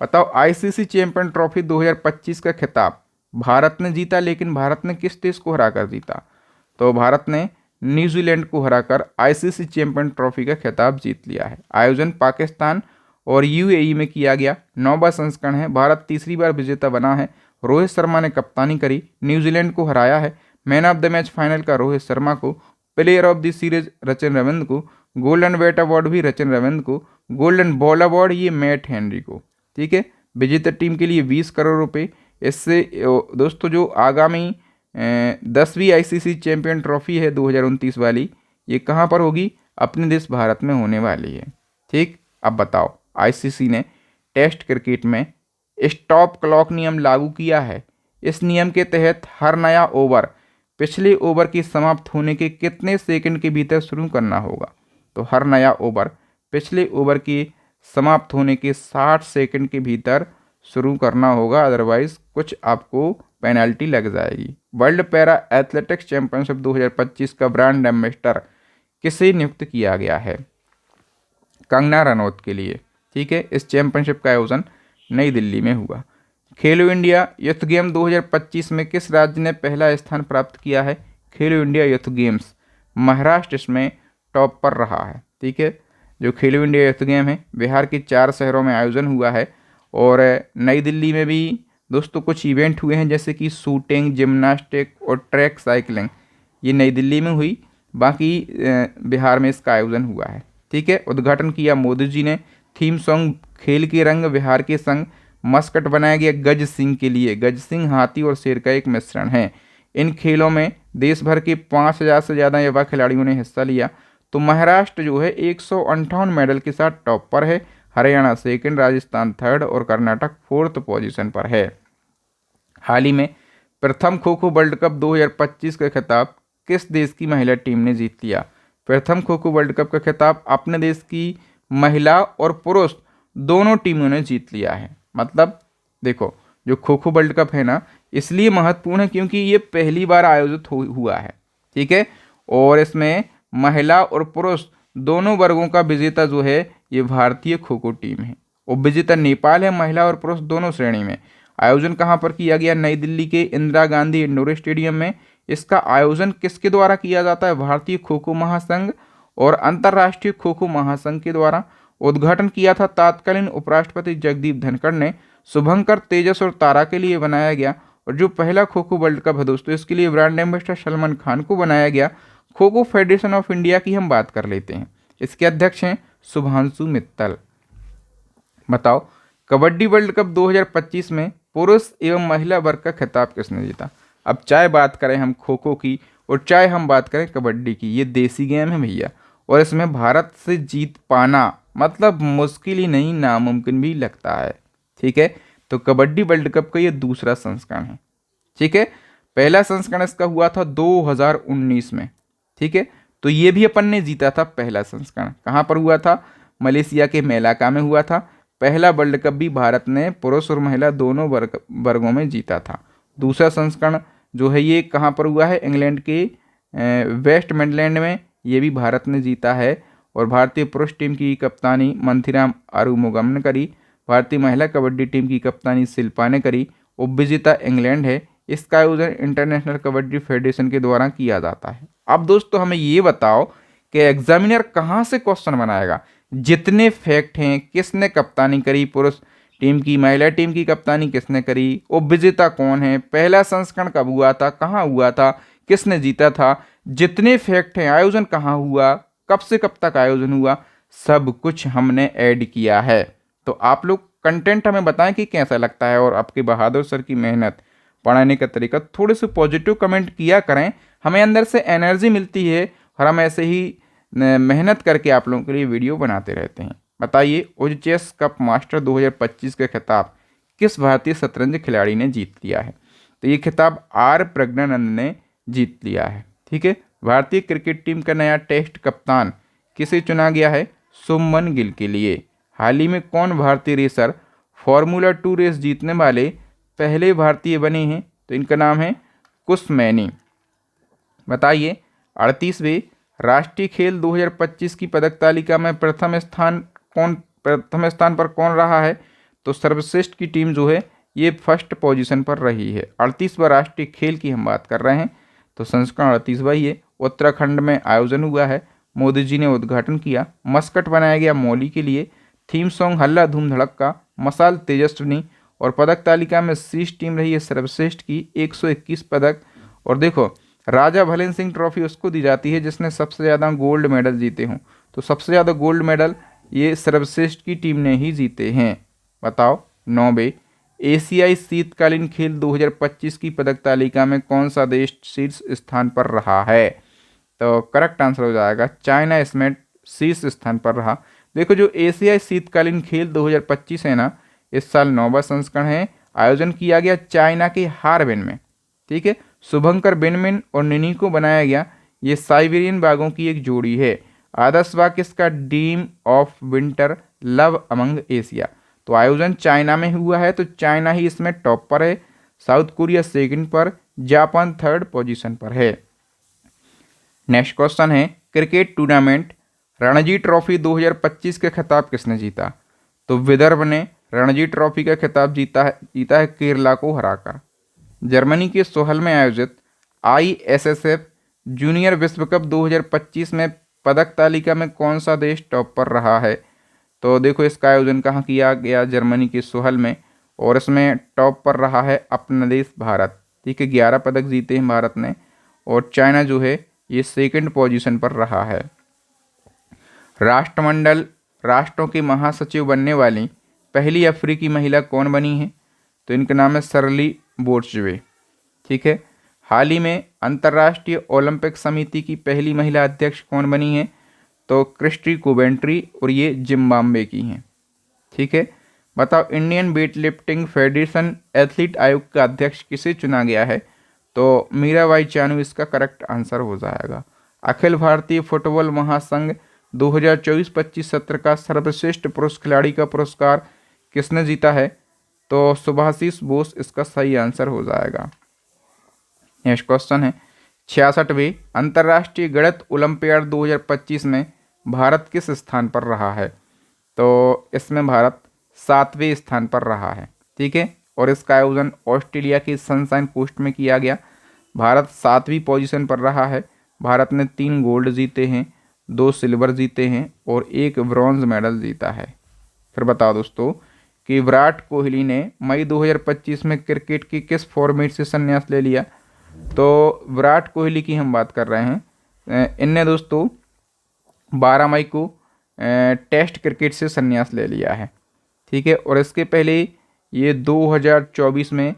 बताओ ICC चैंपियन ट्रॉफी 2025 का खिताब भारत ने जीता, लेकिन भारत ने किस देश को हराकर जीता? तो भारत ने न्यूजीलैंड को हराकर ICC चैंपियन ट्रॉफी का खिताब जीत लिया है। आयोजन पाकिस्तान और UAE में किया गया। 9वां संस्करण है। भारत तीसरी बार विजेता बना है। रोहित शर्मा ने कप्तानी करी, न्यूजीलैंड को हराया है। Man of the match final का रोहित शर्मा को। Player of the series Rachin Ravindra को। गोल्डन बैट अवार्ड भी रचिन रविंद्र को। गोल्डन बॉल अवार्ड ये मैट हेनरी को। ठीक है, विजेता टीम के लिए 20 करोड़ रुपए। इससे दोस्तों जो आगामी 10वीं ICC चैंपियन ट्रॉफी है 2029 वाली, ये कहाँ पर होगी? अपने देश भारत में होने वाली है। ठीक, अब बताओ ICC ने टेस्ट क्रिकेट में स्टॉप क्लॉक नियम लागू किया है। इस नियम के तहत हर नया ओवर पिछले ओवर की समाप्त होने के कितने सेकंड के भीतर शुरू करना होगा? तो हर नया ओवर पिछले ओवर की समाप्त होने के 60 सेकंड के भीतर शुरू करना होगा, अदरवाइज कुछ आपको पेनल्टी लग जाएगी। वर्ल्ड पैरा एथलेटिक्स चैंपियनशिप 2025 का ब्रांड एम्बेसडर किसे नियुक्त किया गया है? कंगना रनौत के लिए। ठीक है, इस चैंपियनशिप का आयोजन नई दिल्ली में हुआ। खेलो इंडिया यूथ गेम 2025 में किस राज्य ने पहला स्थान प्राप्त किया है? खेलो इंडिया यूथ गेम्स महाराष्ट्र इसमें टॉप पर रहा है। ठीक है, जो खेलो इंडिया यूथ गेम है बिहार के 4 शहरों में आयोजन हुआ है। और नई दिल्ली में भी दोस्तों कुछ इवेंट हुए हैं, जैसे कि शूटिंग, जिम्नास्टिक और ट्रैक साइकिलिंग, ये नई दिल्ली में हुई। बाकी बिहार में इसका आयोजन हुआ है। ठीक है, उद्घाटन किया मोदी जी ने। थीम सॉन्ग खेल के रंग बिहार के संग मस्कट बनाया गया गज सिंह के लिए। गज सिंह हाथी और शेर का एक मिश्रण है। इन खेलों में देश भर के 5000 से ज़्यादा युवा खिलाड़ियों ने हिस्सा लिया। तो महाराष्ट्र जो है 158 मेडल के साथ टॉप पर है। हरियाणा सेकंड, राजस्थान थर्ड और कर्नाटक फोर्थ पोजीशन पर है। हाल ही में प्रथम खो खो वर्ल्ड कप 2025 का खिताब किस देश की महिला टीम ने जीत लिया? प्रथम खो खो वर्ल्ड कप का खिताब अपने देश की महिला और पुरुष दोनों टीमों ने जीत लिया है। मतलब देखो, जो खो खो वर्ल्ड कप है ना, इसलिए महत्वपूर्ण है क्योंकि ये पहली बार आयोजित हुआ है। ठीक है, और इसमें महिला और पुरुष दोनों वर्गों का विजेता जो है ये भारतीय खो खो टीम है, और विजेता नेपाल है महिला और पुरुष दोनों श्रेणी में। आयोजन कहाँ पर किया गया? नई दिल्ली के इंदिरा गांधी इंडोर स्टेडियम में। इसका आयोजन किसके द्वारा किया जाता है? भारतीय खो खो महासंघ और अंतर्राष्ट्रीय खो खो महासंघ के द्वारा। उद्घाटन किया था तत्कालीन उपराष्ट्रपति जगदीप धनखड़ ने। शुभंकर, तेजस और तारा के लिए बनाया गया। और जो पहला खो खो वर्ल्ड कप है दोस्तों, इसके लिए ब्रांड एम्बेसडर सलमान खान को बनाया गया। Kho kho federation of India की हम बात कर लेते हैं। इसके अध्यक्ष हैं शुभांशु मित्तल। बताओ, कबड्डी वर्ल्ड कप 2025 में पुरुष एवं महिला वर्ग का खिताब किसने जीता? अब चाहे बात करें हम खो खो की और चाहे हम बात करें कबड्डी की, ये देसी गेम है भैया, और इसमें भारत से जीत पाना मतलब मुश्किल ही नहीं, नामुमकिन भी लगता है। ठीक है, तो कबड्डी वर्ल्ड कप का ये दूसरा संस्करण है। ठीक है, पहला संस्करण इसका हुआ था 2019 में। ठीक है, तो ये भी अपन ने जीता था। पहला संस्करण कहाँ पर हुआ था? मलेशिया के मेलाका में हुआ था। पहला वर्ल्ड कप भी भारत ने पुरुष और महिला दोनों वर्गों में जीता था। दूसरा संस्करण जो है ये कहाँ पर हुआ है? इंग्लैंड के वेस्ट मिडलैंड में, ये भी भारत ने जीता है। और भारतीय पुरुष टीम की कप्तानी मंथीराम आरुमुगम ने करी। भारतीय महिला कबड्डी टीम की कप्तानी शिल्पा ने करी। उपविजेता इंग्लैंड है। इसका आयोजन इंटरनेशनल कबड्डी फेडरेशन के द्वारा किया जाता है। अब दोस्तों हमें ये बताओ कि एग्जामिनर कहाँ से क्वेश्चन बनाएगा? जितने फैक्ट हैं, किसने कप्तानी करी पुरुष टीम की, महिला टीम की कप्तानी किसने करी, उपविजेता कौन है, पहला संस्करण कब हुआ था, कहाँ हुआ था, किसने जीता था, जितने फैक्ट हैं, आयोजन कहाँ हुआ, कब से कब तक आयोजन हुआ, सब कुछ हमने ऐड किया है। तो आप लोग कंटेंट हमें बताएं कि कैसा लगता है, और आपके बहादुर सर की मेहनत, पढ़ाने का तरीका, थोड़े से पॉजिटिव कमेंट किया करें, हमें अंदर से एनर्जी मिलती है और हम ऐसे ही मेहनत करके आप लोगों के लिए वीडियो बनाते रहते हैं। बताइए, चेस कप मास्टर 2025 का खिताब किस भारतीय शतरंज खिलाड़ी ने जीत लिया है? तो ये खिताब आर प्रज्ञानंद ने जीत लिया है। ठीक है, भारतीय क्रिकेट टीम का नया टेस्ट कप्तान किसे चुना गया है? शुभमन गिल के लिए। हाल ही में कौन भारतीय रेसर फॉर्मूला 2 रेस जीतने वाले पहले भारतीय बने हैं? तो इनका नाम है कुश मैनी। बताइए, 38वें राष्ट्रीय खेल 2025 की पदक तालिका में प्रथम स्थान पर कौन रहा है? तो सर्वश्रेष्ठ की टीम जो है ये फर्स्ट पोजीशन पर रही है। 38वां राष्ट्रीय खेल की हम बात कर रहे हैं, तो संस्करण 38वां ही है। उत्तराखंड में आयोजन हुआ है, मोदी जी ने उद्घाटन किया। मस्कट बनाया गया मौली के लिए। थीम सॉन्ग हल्ला धूम धड़क्का, मसाल तेजस्विनी। और पदक तालिका में शीर्ष टीम रही है सर्वश्रेष्ठ की, 121 पदक। और देखो, राजा भलन सिंह ट्रॉफी उसको दी जाती है जिसने सबसे ज़्यादा गोल्ड मेडल जीते हों, तो सबसे ज़्यादा गोल्ड मेडल ये सर्वश्रेष्ठ की टीम ने ही जीते हैं। बताओ, 9वें एशियाई शीतकालीन खेल 2025 की पदक तालिका में कौन सा देश शीर्ष स्थान पर रहा है? तो करेक्ट आंसर हो जाएगा चाइना, इसमें शीर्ष स्थान पर रहा। देखो, जो एशियाई शीतकालीन खेल 2025 है ना, इस साल 9वां संस्करण है। आयोजन किया गया चाइना के हार्बिन में। ठीक है, शुभंकर बेनमिन और निनी को बनाया गया। ये साइबेरियन बाघों की एक जोड़ी है। आदर्श बाघ किसका? Dream of winter love among Asia. तो आयोजन चाइना में हुआ है, तो चाइना ही इसमें टॉप पर है। साउथ कोरिया सेकंड पर, जापान थर्ड पोजीशन पर है। नेक्स्ट क्वेश्चन है, क्रिकेट टूर्नामेंट रणजी ट्रॉफी 2025 का खिताब किसने जीता? तो विदर्भ ने रणजी ट्रॉफी का खिताब जीता है केरला को हराकर। जर्मनी के सोहल में आयोजित ISSF जूनियर विश्व कप 2025 में पदक तालिका में कौन सा देश टॉप पर रहा है? तो देखो, इसका आयोजन कहाँ किया गया? जर्मनी के सोहल में, और इसमें टॉप पर रहा है अपना देश भारत। ठीक है, 11 पदक जीते हैं भारत ने, और चाइना जो है ये सेकंड पोजीशन पर रहा है। राष्ट्रमंडल राष्ट्रों के महासचिव बनने वाली पहली अफ्रीकी महिला कौन बनी है? तो इनका नाम है सरली बोर्चवे। ठीक है, हाल ही में अंतर्राष्ट्रीय ओलंपिक समिति की पहली महिला अध्यक्ष कौन बनी है? तो क्रिस्टी कोवेंट्री, और ये जिम्बाब्वे की हैं। ठीक है। बताओ Indian weight lifting federation athlete आयोग का अध्यक्ष किसे चुना गया है? तो मीराबाई चानू इसका करेक्ट आंसर हो जाएगा। अखिल भारतीय फुटबॉल महासंघ 2024-25 सत्र का सर्वश्रेष्ठ पुरुष खिलाड़ी का पुरस्कार किसने जीता है? तो सुभाषिस बोस इसका सही आंसर हो जाएगा। नेक्स्ट क्वेश्चन है 66वें अंतर्राष्ट्रीय गणित ओलंपियाड 2025 में भारत किस स्थान पर रहा है? तो इसमें भारत 7वें स्थान पर रहा है। ठीक है, और इसका आयोजन ऑस्ट्रेलिया के सनशाइन कोस्ट में किया गया। भारत 7वीं पोजीशन पर रहा है। भारत ने 3 गोल्ड जीते हैं, 2 सिल्वर जीते हैं और 1 ब्रॉन्ज मेडल जीता है। फिर बताओ दोस्तों कि विराट कोहली ने मई 2025 में क्रिकेट की किस फॉर्मेट से संन्यास ले लिया? तो विराट कोहली की हम बात कर रहे हैं। इनने दोस्तों 12 मई को टेस्ट क्रिकेट से संन्यास ले लिया है। ठीक है, और इसके पहले ये 2024 में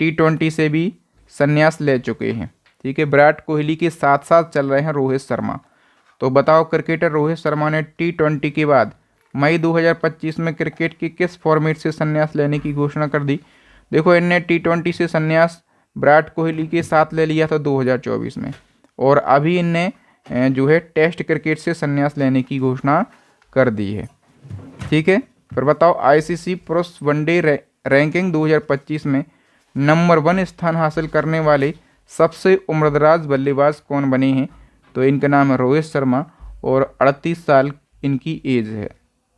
T20 से भी संन्यास ले चुके हैं। ठीक है, विराट कोहली के साथ साथ चल रहे हैं रोहित शर्मा। तो बताओ क्रिकेटर रोहित शर्मा ने T20 के बाद मई 2025 में क्रिकेट की किस फॉर्मेट से संन्यास लेने की घोषणा कर दी? देखो इनने T20 से संन्यास विराट कोहली के साथ ले लिया था 2024 में, और अभी इनने जो है टेस्ट क्रिकेट से संन्यास लेने की घोषणा कर दी है। ठीक है, फिर बताओ आईसीसी पुरुष वनडे रैंकिंग 2025 में नंबर 1 स्थान हासिल करने वाले सबसे उम्रदराज बल्लेबाज कौन बने हैं? तो इनका नाम है रोहित शर्मा और 38 साल इनकी एज है।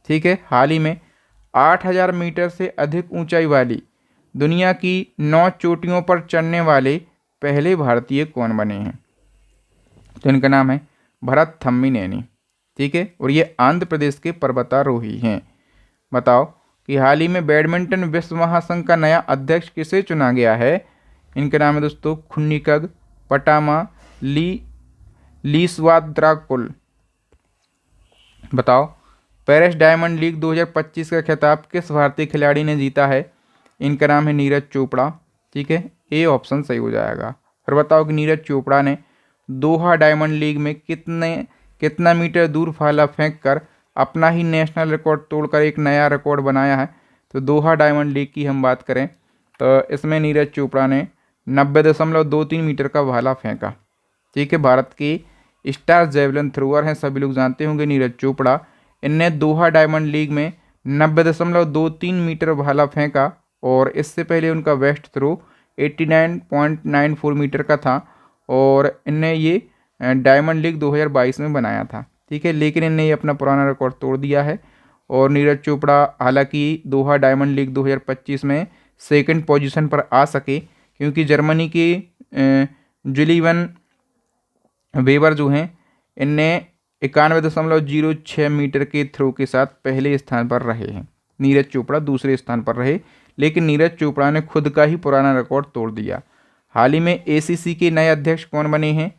ठीक है, हाल ही में 8000 मीटर से अधिक ऊंचाई वाली दुनिया की 9 चोटियों पर चढ़ने वाले पहले भारतीय कौन बने हैं? तो इनका नाम है भरत थम्मीनेनी। ठीक है, और ये आंध्र प्रदेश के पर्वतारोही हैं। बताओ कि हाल ही में बैडमिंटन विश्व महासंघ का नया अध्यक्ष किसे चुना गया है? इनके नाम है दोस्तों खुन्निकग पटामा लीसवाद्राकुल। बताओ पेरिस डायमंड लीग 2025 का खिताब किस भारतीय खिलाड़ी ने जीता है? इनका नाम है नीरज चोपड़ा। ठीक है, ए ऑप्शन सही हो जाएगा। फिर बताओ कि नीरज चोपड़ा ने दोहा डायमंड लीग में कितना मीटर दूर भाला फेंक कर अपना ही नेशनल रिकॉर्ड तोड़कर एक नया रिकॉर्ड बनाया है? तो दोहा डायमंड लीग की हम बात करें तो इसमें नीरज चोपड़ा ने 90.23 मीटर का भाला फेंका। ठीक है, भारत के स्टार जेवलिन थ्रोअर हैं, सभी लोग जानते होंगे नीरज चोपड़ा। इनने दोहा डायमंड लीग में 90.23 मीटर भाला फेंका, और इससे पहले उनका बेस्ट थ्रो 89.94 मीटर का था, और इनने ये डायमंड लीग 2022 में बनाया था। ठीक है, लेकिन इनने ये अपना पुराना रिकॉर्ड तोड़ दिया है। और नीरज चोपड़ा हालांकि दोहा डायमंड लीग 2025 में सेकंड पोजीशन पर आ सके, क्योंकि जर्मनी के जुलिवन वेबर जो हैं इनने 91.06 मीटर के थ्रो के साथ पहले स्थान पर रहे हैं। नीरज चोपड़ा दूसरे स्थान पर रहे, लेकिन नीरज चोपड़ा ने खुद का ही पुराना रिकॉर्ड तोड़ दिया। हाल ही में एसीसी के नए अध्यक्ष कौन बने हैं?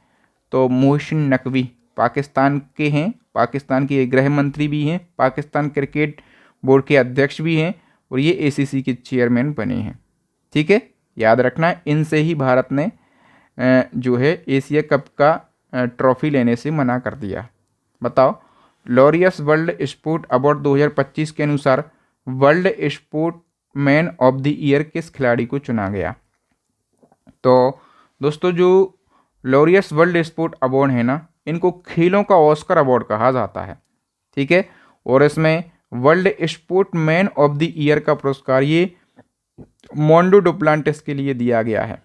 तो मोहसिन नकवी पाकिस्तान के हैं, पाकिस्तान के गृह मंत्री भी हैं, पाकिस्तान क्रिकेट बोर्ड के अध्यक्ष भी हैं, और ये एसीसी के चेयरमैन बने हैं। ठीक है, याद रखना इनसे ही भारत ने जो है एशिया कप का ट्रॉफी लेने से मना कर दिया। बताओ लॉरियस वर्ल्ड स्पोर्ट अवार्ड 2025 के अनुसार world sport man of the year किस खिलाड़ी को चुना गया? तो दोस्तों जो लॉरियस वर्ल्ड स्पोर्ट अवार्ड है ना, इनको खेलों का ऑस्कर अवार्ड कहा जाता है। ठीक है, और इसमें world sport man of the year का पुरस्कार ये मोंडो डुप्लांटिस के लिए दिया गया है।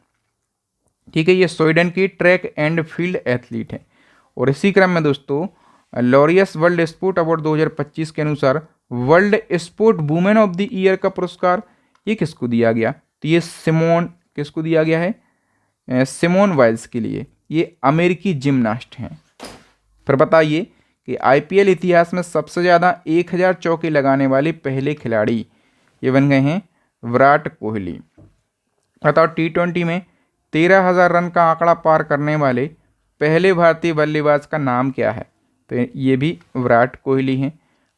ठीक है, ये स्वीडन की ट्रैक एंड फील्ड एथलीट है। और इसी क्रम में दोस्तों लॉरियस वर्ल्ड स्पोर्ट अवार्ड 2025 के अनुसार world sport women of the year का पुरस्कार ये किसको दिया गया? तो ये किसको दिया गया है? सिमोन वाइल्स के लिए। ये अमेरिकी जिम्नास्ट हैं। फिर बताइए कि आईपीएल इतिहास में सबसे ज़्यादा 1000 चौके लगाने वाले पहले खिलाड़ी ये बन गए हैं विराट कोहली। बताओ T20 में 13,000 रन का आंकड़ा पार करने वाले पहले भारतीय बल्लेबाज का नाम क्या है? तो ये भी विराट कोहली हैं।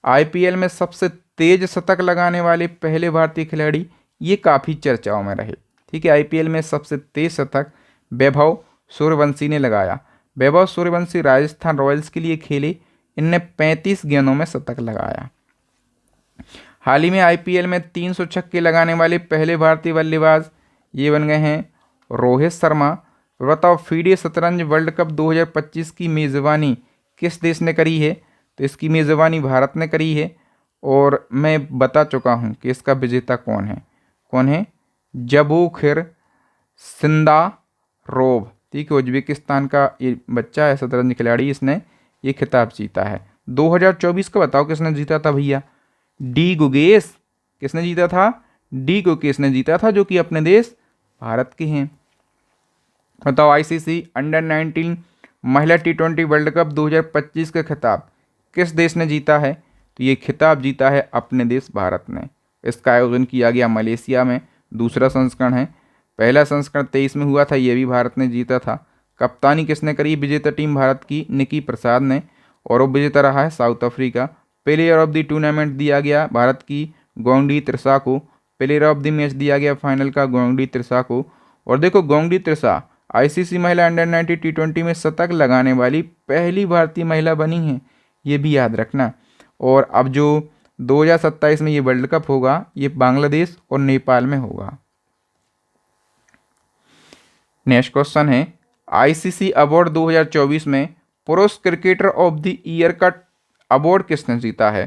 आईपीएल में सबसे तेज शतक लगाने वाले पहले भारतीय खिलाड़ी ये काफ़ी चर्चाओं में रहे। ठीक है, आईपीएल में सबसे तेज शतक वैभव सूर्यवंशी ने लगाया। वैभव सूर्यवंशी राजस्थान रॉयल्स के लिए खेले, इनने 35 गेंदों में शतक लगाया। हाल ही में आईपीएल में 300 छक्के लगाने वाले पहले भारतीय बल्लेबाज ये बन गए हैं रोहित शर्मा। तो बताओ फीडे शतरंज वर्ल्ड कप 2025 की मेज़बानी किस देश ने करी है? तो इसकी मेज़बानी भारत ने करी है और मैं बता चुका हूँ कि इसका विजेता कौन है। कौन है? जबोखिर सिंदारोव, ठीक है, उज्बेकिस्तान का ये बच्चा है शतरंज खिलाड़ी, इसने ये खिताब जीता है। 2024 का बताओ किसने जीता था भैया? डी गुगेस। किसने जीता था? डी गुगेस ने जीता था, जो कि अपने देश भारत के हैं। बताओ आईसीसी अंडर 19 महिला T20 वर्ल्ड कप 2025 का खिताब किस देश ने जीता है? तो ये खिताब जीता है अपने देश भारत ने। इसका आयोजन किया गया मलेशिया में, दूसरा संस्करण है। पहला संस्करण 23 में हुआ था, ये भी भारत ने जीता था। कप्तानी किसने करी? विजेता टीम भारत की निकी प्रसाद ने, और उप विजेता रहा है south Africa. Player of the tournament दिया गया भारत की गोंगडी त्रिशा को। प्लेयर ऑफ द मैच दिया गया फाइनल का गोंगडी त्रिशा को। और देखो गोंगडी त्रिशा आईसीसी महिला अंडर 90 T20 में शतक लगाने वाली पहली भारतीय महिला बनी है, ये भी याद रखना। और अब जो 2027 में ये वर्ल्ड कप होगा, ये बांग्लादेश और नेपाल में होगा। नेक्स्ट क्वेश्चन है आईसीसी अवार्ड 2024 में पुरुष क्रिकेटर ऑफ द ईयर का अवार्ड किसने जीता है?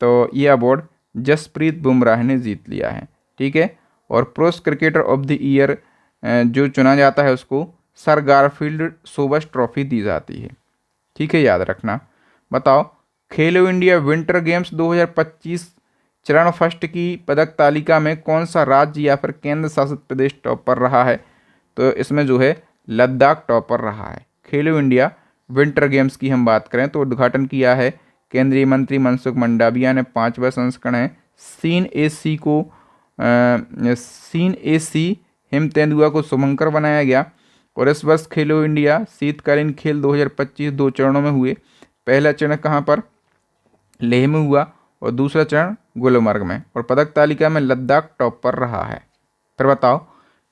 तो ये अवार्ड जसप्रीत बुमराह ने जीत लिया है, ठीक है। और पुरुष क्रिकेटर ऑफ द ईयर जो चुना जाता है उसको सर गारफील्ड सोबर्स ट्रॉफी दी जाती है, ठीक है, याद रखना। बताओ खेलो इंडिया विंटर गेम्स 2025 चरण फर्स्ट की पदक तालिका में कौन सा राज्य या फिर केंद्र शासित प्रदेश टॉप पर रहा है? तो इसमें जो है लद्दाख टॉप पर रहा है। खेलो इंडिया विंटर गेम्स की हम बात करें तो उद्घाटन किया है केंद्रीय मंत्री मनसुख मंडाविया ने। 5वां संस्करण है। सीन एसी हिम तेंदुआ को शुभंकर बनाया गया। और इस वर्ष खेलो इंडिया शीतकालीन खेल 2025 2 चरणों में हुए। पहला चरण कहाँ पर? लेह में हुआ और दूसरा चरण गुलमर्ग में। और पदक तालिका में लद्दाख टॉप पर रहा है। फिर बताओ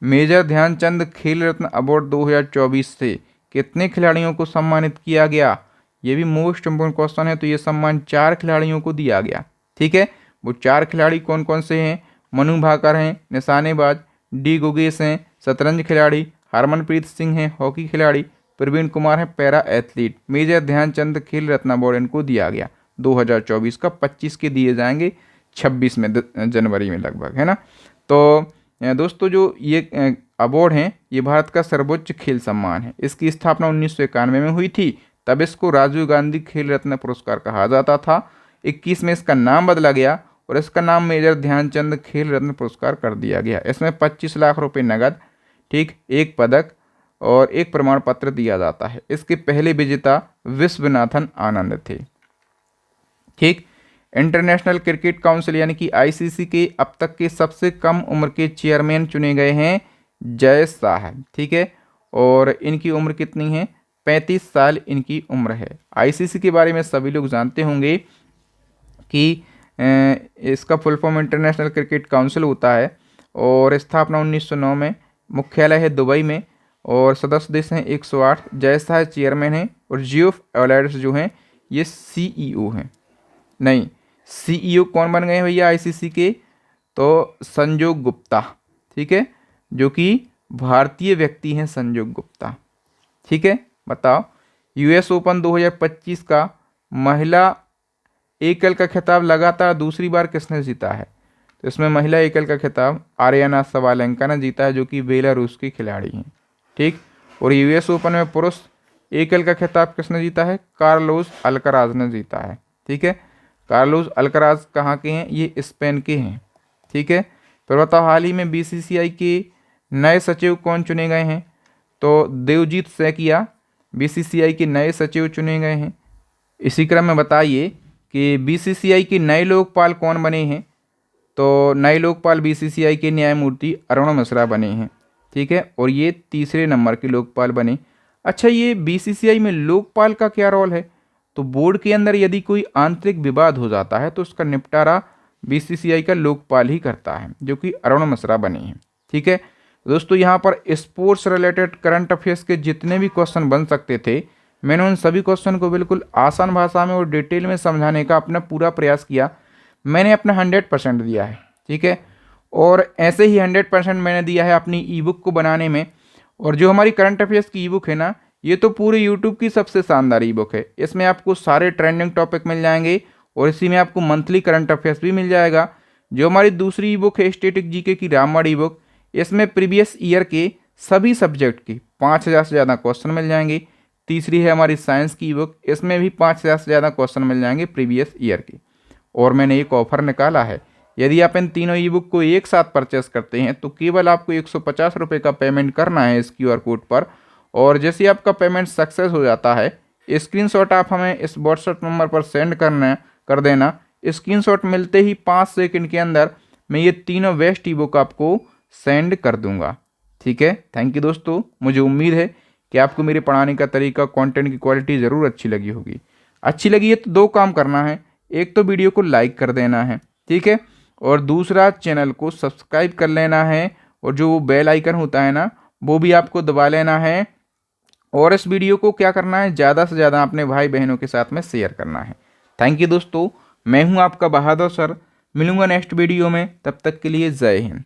मेजर ध्यानचंद खेल रत्न अवार्ड 2024 से कितने खिलाड़ियों को सम्मानित किया गया? ये भी मोस्ट इम्पोर्टेंट क्वेश्चन है। तो ये सम्मान 4 खिलाड़ियों को दिया गया, ठीक है। वो 4 खिलाड़ी कौन कौन से हैं? मनु भाकर हैं निशानेबाज, डी गुगेस हैं शतरंज खिलाड़ी, हरमनप्रीत सिंह हैं हॉकी खिलाड़ी, प्रवीण कुमार हैं पैरा एथलीट। मेजर ध्यानचंद खेल रत्न अवार्ड इनको दिया गया 2024 का। 25 के दिए जाएंगे 26 में जनवरी में लगभग, है ना। तो दोस्तों जो ये अवार्ड हैं ये भारत का सर्वोच्च खेल सम्मान है। इसकी स्थापना 1991 में हुई थी, तब इसको राजीव गांधी खेल रत्न पुरस्कार कहा जाता था। 21 में इसका नाम बदला गया और इसका नाम मेजर ध्यानचंद खेल रत्न पुरस्कार कर दिया गया। इसमें 25 लाख रुपए नगद, ठीक, 1 पदक और 1 प्रमाण पत्र दिया जाता है। इसके पहले विजेता विश्वनाथन आनंद थे, ठीक। इंटरनेशनल क्रिकेट काउंसिल यानी कि आईसीसी के अब तक के सबसे कम उम्र के चेयरमैन चुने गए हैं जय शाह, ठीक है। और इनकी उम्र कितनी है? 35 साल इनकी उम्र है। आईसीसी के बारे में सभी लोग जानते होंगे कि इसका full form international cricket council होता है और स्थापना 1909 में, मुख्यालय है दुबई में और सदस्य देश हैं 108। जय शाह चेयरमैन हैं और जियोफ एवलाइड्स जो हैं ये सीईओ हैं। नहीं, सीईओ कौन बन गए हैं भैया आईसीसी के? तो संजोग गुप्ता, ठीक है, जो कि भारतीय व्यक्ति हैं संजोग गुप्ता, ठीक है। बताओ यूएस ओपन 2025 का महिला एकल का खिताब लगातार दूसरी बार किसने जीता है? तो इसमें महिला एकल का खिताब आर्याना सवालेंका ने जीता है, जो कि बेलारूस की खिलाड़ी हैं, ठीक। और यूएस ओपन में पुरुष एकल का खिताब किसने जीता है? कार्लोस अल्कराज ने जीता है, ठीक है। कार्लोस अल्कराज कहाँ के हैं? ये स्पेन के हैं, ठीक है। फिर बताओ हाल ही में बीसीसीआई के नए सचिव कौन चुने गए हैं? तो देवजीत सैकिया बीसीसीआई के नए सचिव चुने गए हैं। इसी क्रम में बताइए कि बीसीसीआई के नए लोकपाल कौन बने हैं? तो नए लोकपाल बीसीसीआई के न्यायमूर्ति अरुण मिश्रा बने हैं, ठीक है। और ये 3रे नंबर के लोकपाल बने। अच्छा, ये बीसीसीआई में लोकपाल का क्या रोल है? तो बोर्ड के अंदर यदि कोई आंतरिक विवाद हो जाता है तो उसका निपटारा बीसीसीआई का लोकपाल ही करता है, जो कि अरुण मिश्रा बने हैं, ठीक है। दोस्तों यहाँ पर स्पोर्ट्स रिलेटेड करंट अफेयर्स के जितने भी क्वेश्चन बन सकते थे, मैंने उन सभी क्वेश्चन को बिल्कुल आसान भाषा में और डिटेल में समझाने का अपना पूरा प्रयास किया। मैंने अपना 100% दिया है, ठीक है। और ऐसे ही 100% मैंने दिया है अपनी ई बुक को बनाने में। और जो हमारी करंट अफेयर्स की ई बुक है ना, ये तो पूरे यूट्यूब की सबसे शानदार ई बुक है। इसमें आपको सारे ट्रेंडिंग टॉपिक मिल जाएंगे और इसी में आपको मंथली करंट अफेयर्स भी मिल जाएगा। जो हमारी दूसरी ई बुक है स्टैटिक जीके की रामबाण ई बुक, इसमें प्रीवियस ईयर के सभी सब्जेक्ट की 5000 से ज़्यादा क्वेश्चन मिल जाएंगे। तीसरी है हमारी साइंस की ई बुक, इसमें भी 5000 से ज़्यादा क्वेश्चन मिल जाएंगे प्रीवियस ईयर की। और मैंने एक ऑफ़र निकाला है, यदि आप इन तीनों ई बुक को एक साथ परचेस करते हैं तो केवल आपको 150 रुपये का पेमेंट करना है इस QR कोड पर। और जैसे ही आपका पेमेंट सक्सेस हो जाता है, स्क्रीनशॉट आप हमें इस व्हाट्सएप नंबर पर सेंड कर देना। स्क्रीनशॉट मिलते ही 5 सेकंड के अंदर मैं ये तीनों बेस्ट ई बुक आपको सेंड कर दूंगा, ठीक है। थैंक यू दोस्तों, मुझे उम्मीद है कि आपको मेरे पढ़ाने का तरीका, कंटेंट की क्वालिटी ज़रूर अच्छी लगी होगी। अच्छी लगी है तो दो काम करना है, एक तो वीडियो को लाइक कर देना है, ठीक है, और दूसरा चैनल को सब्सक्राइब कर लेना है और जो बेल आइकन होता है ना, वो भी आपको दबा लेना है। और इस वीडियो को क्या करना है, ज़्यादा से ज़्यादा अपने भाई बहनों के साथ में शेयर करना है। थैंक यू दोस्तों, मैं हूँ आपका बहादुर सर। मिलूंगा नेक्स्ट वीडियो में, तब तक के लिए जय हिंद।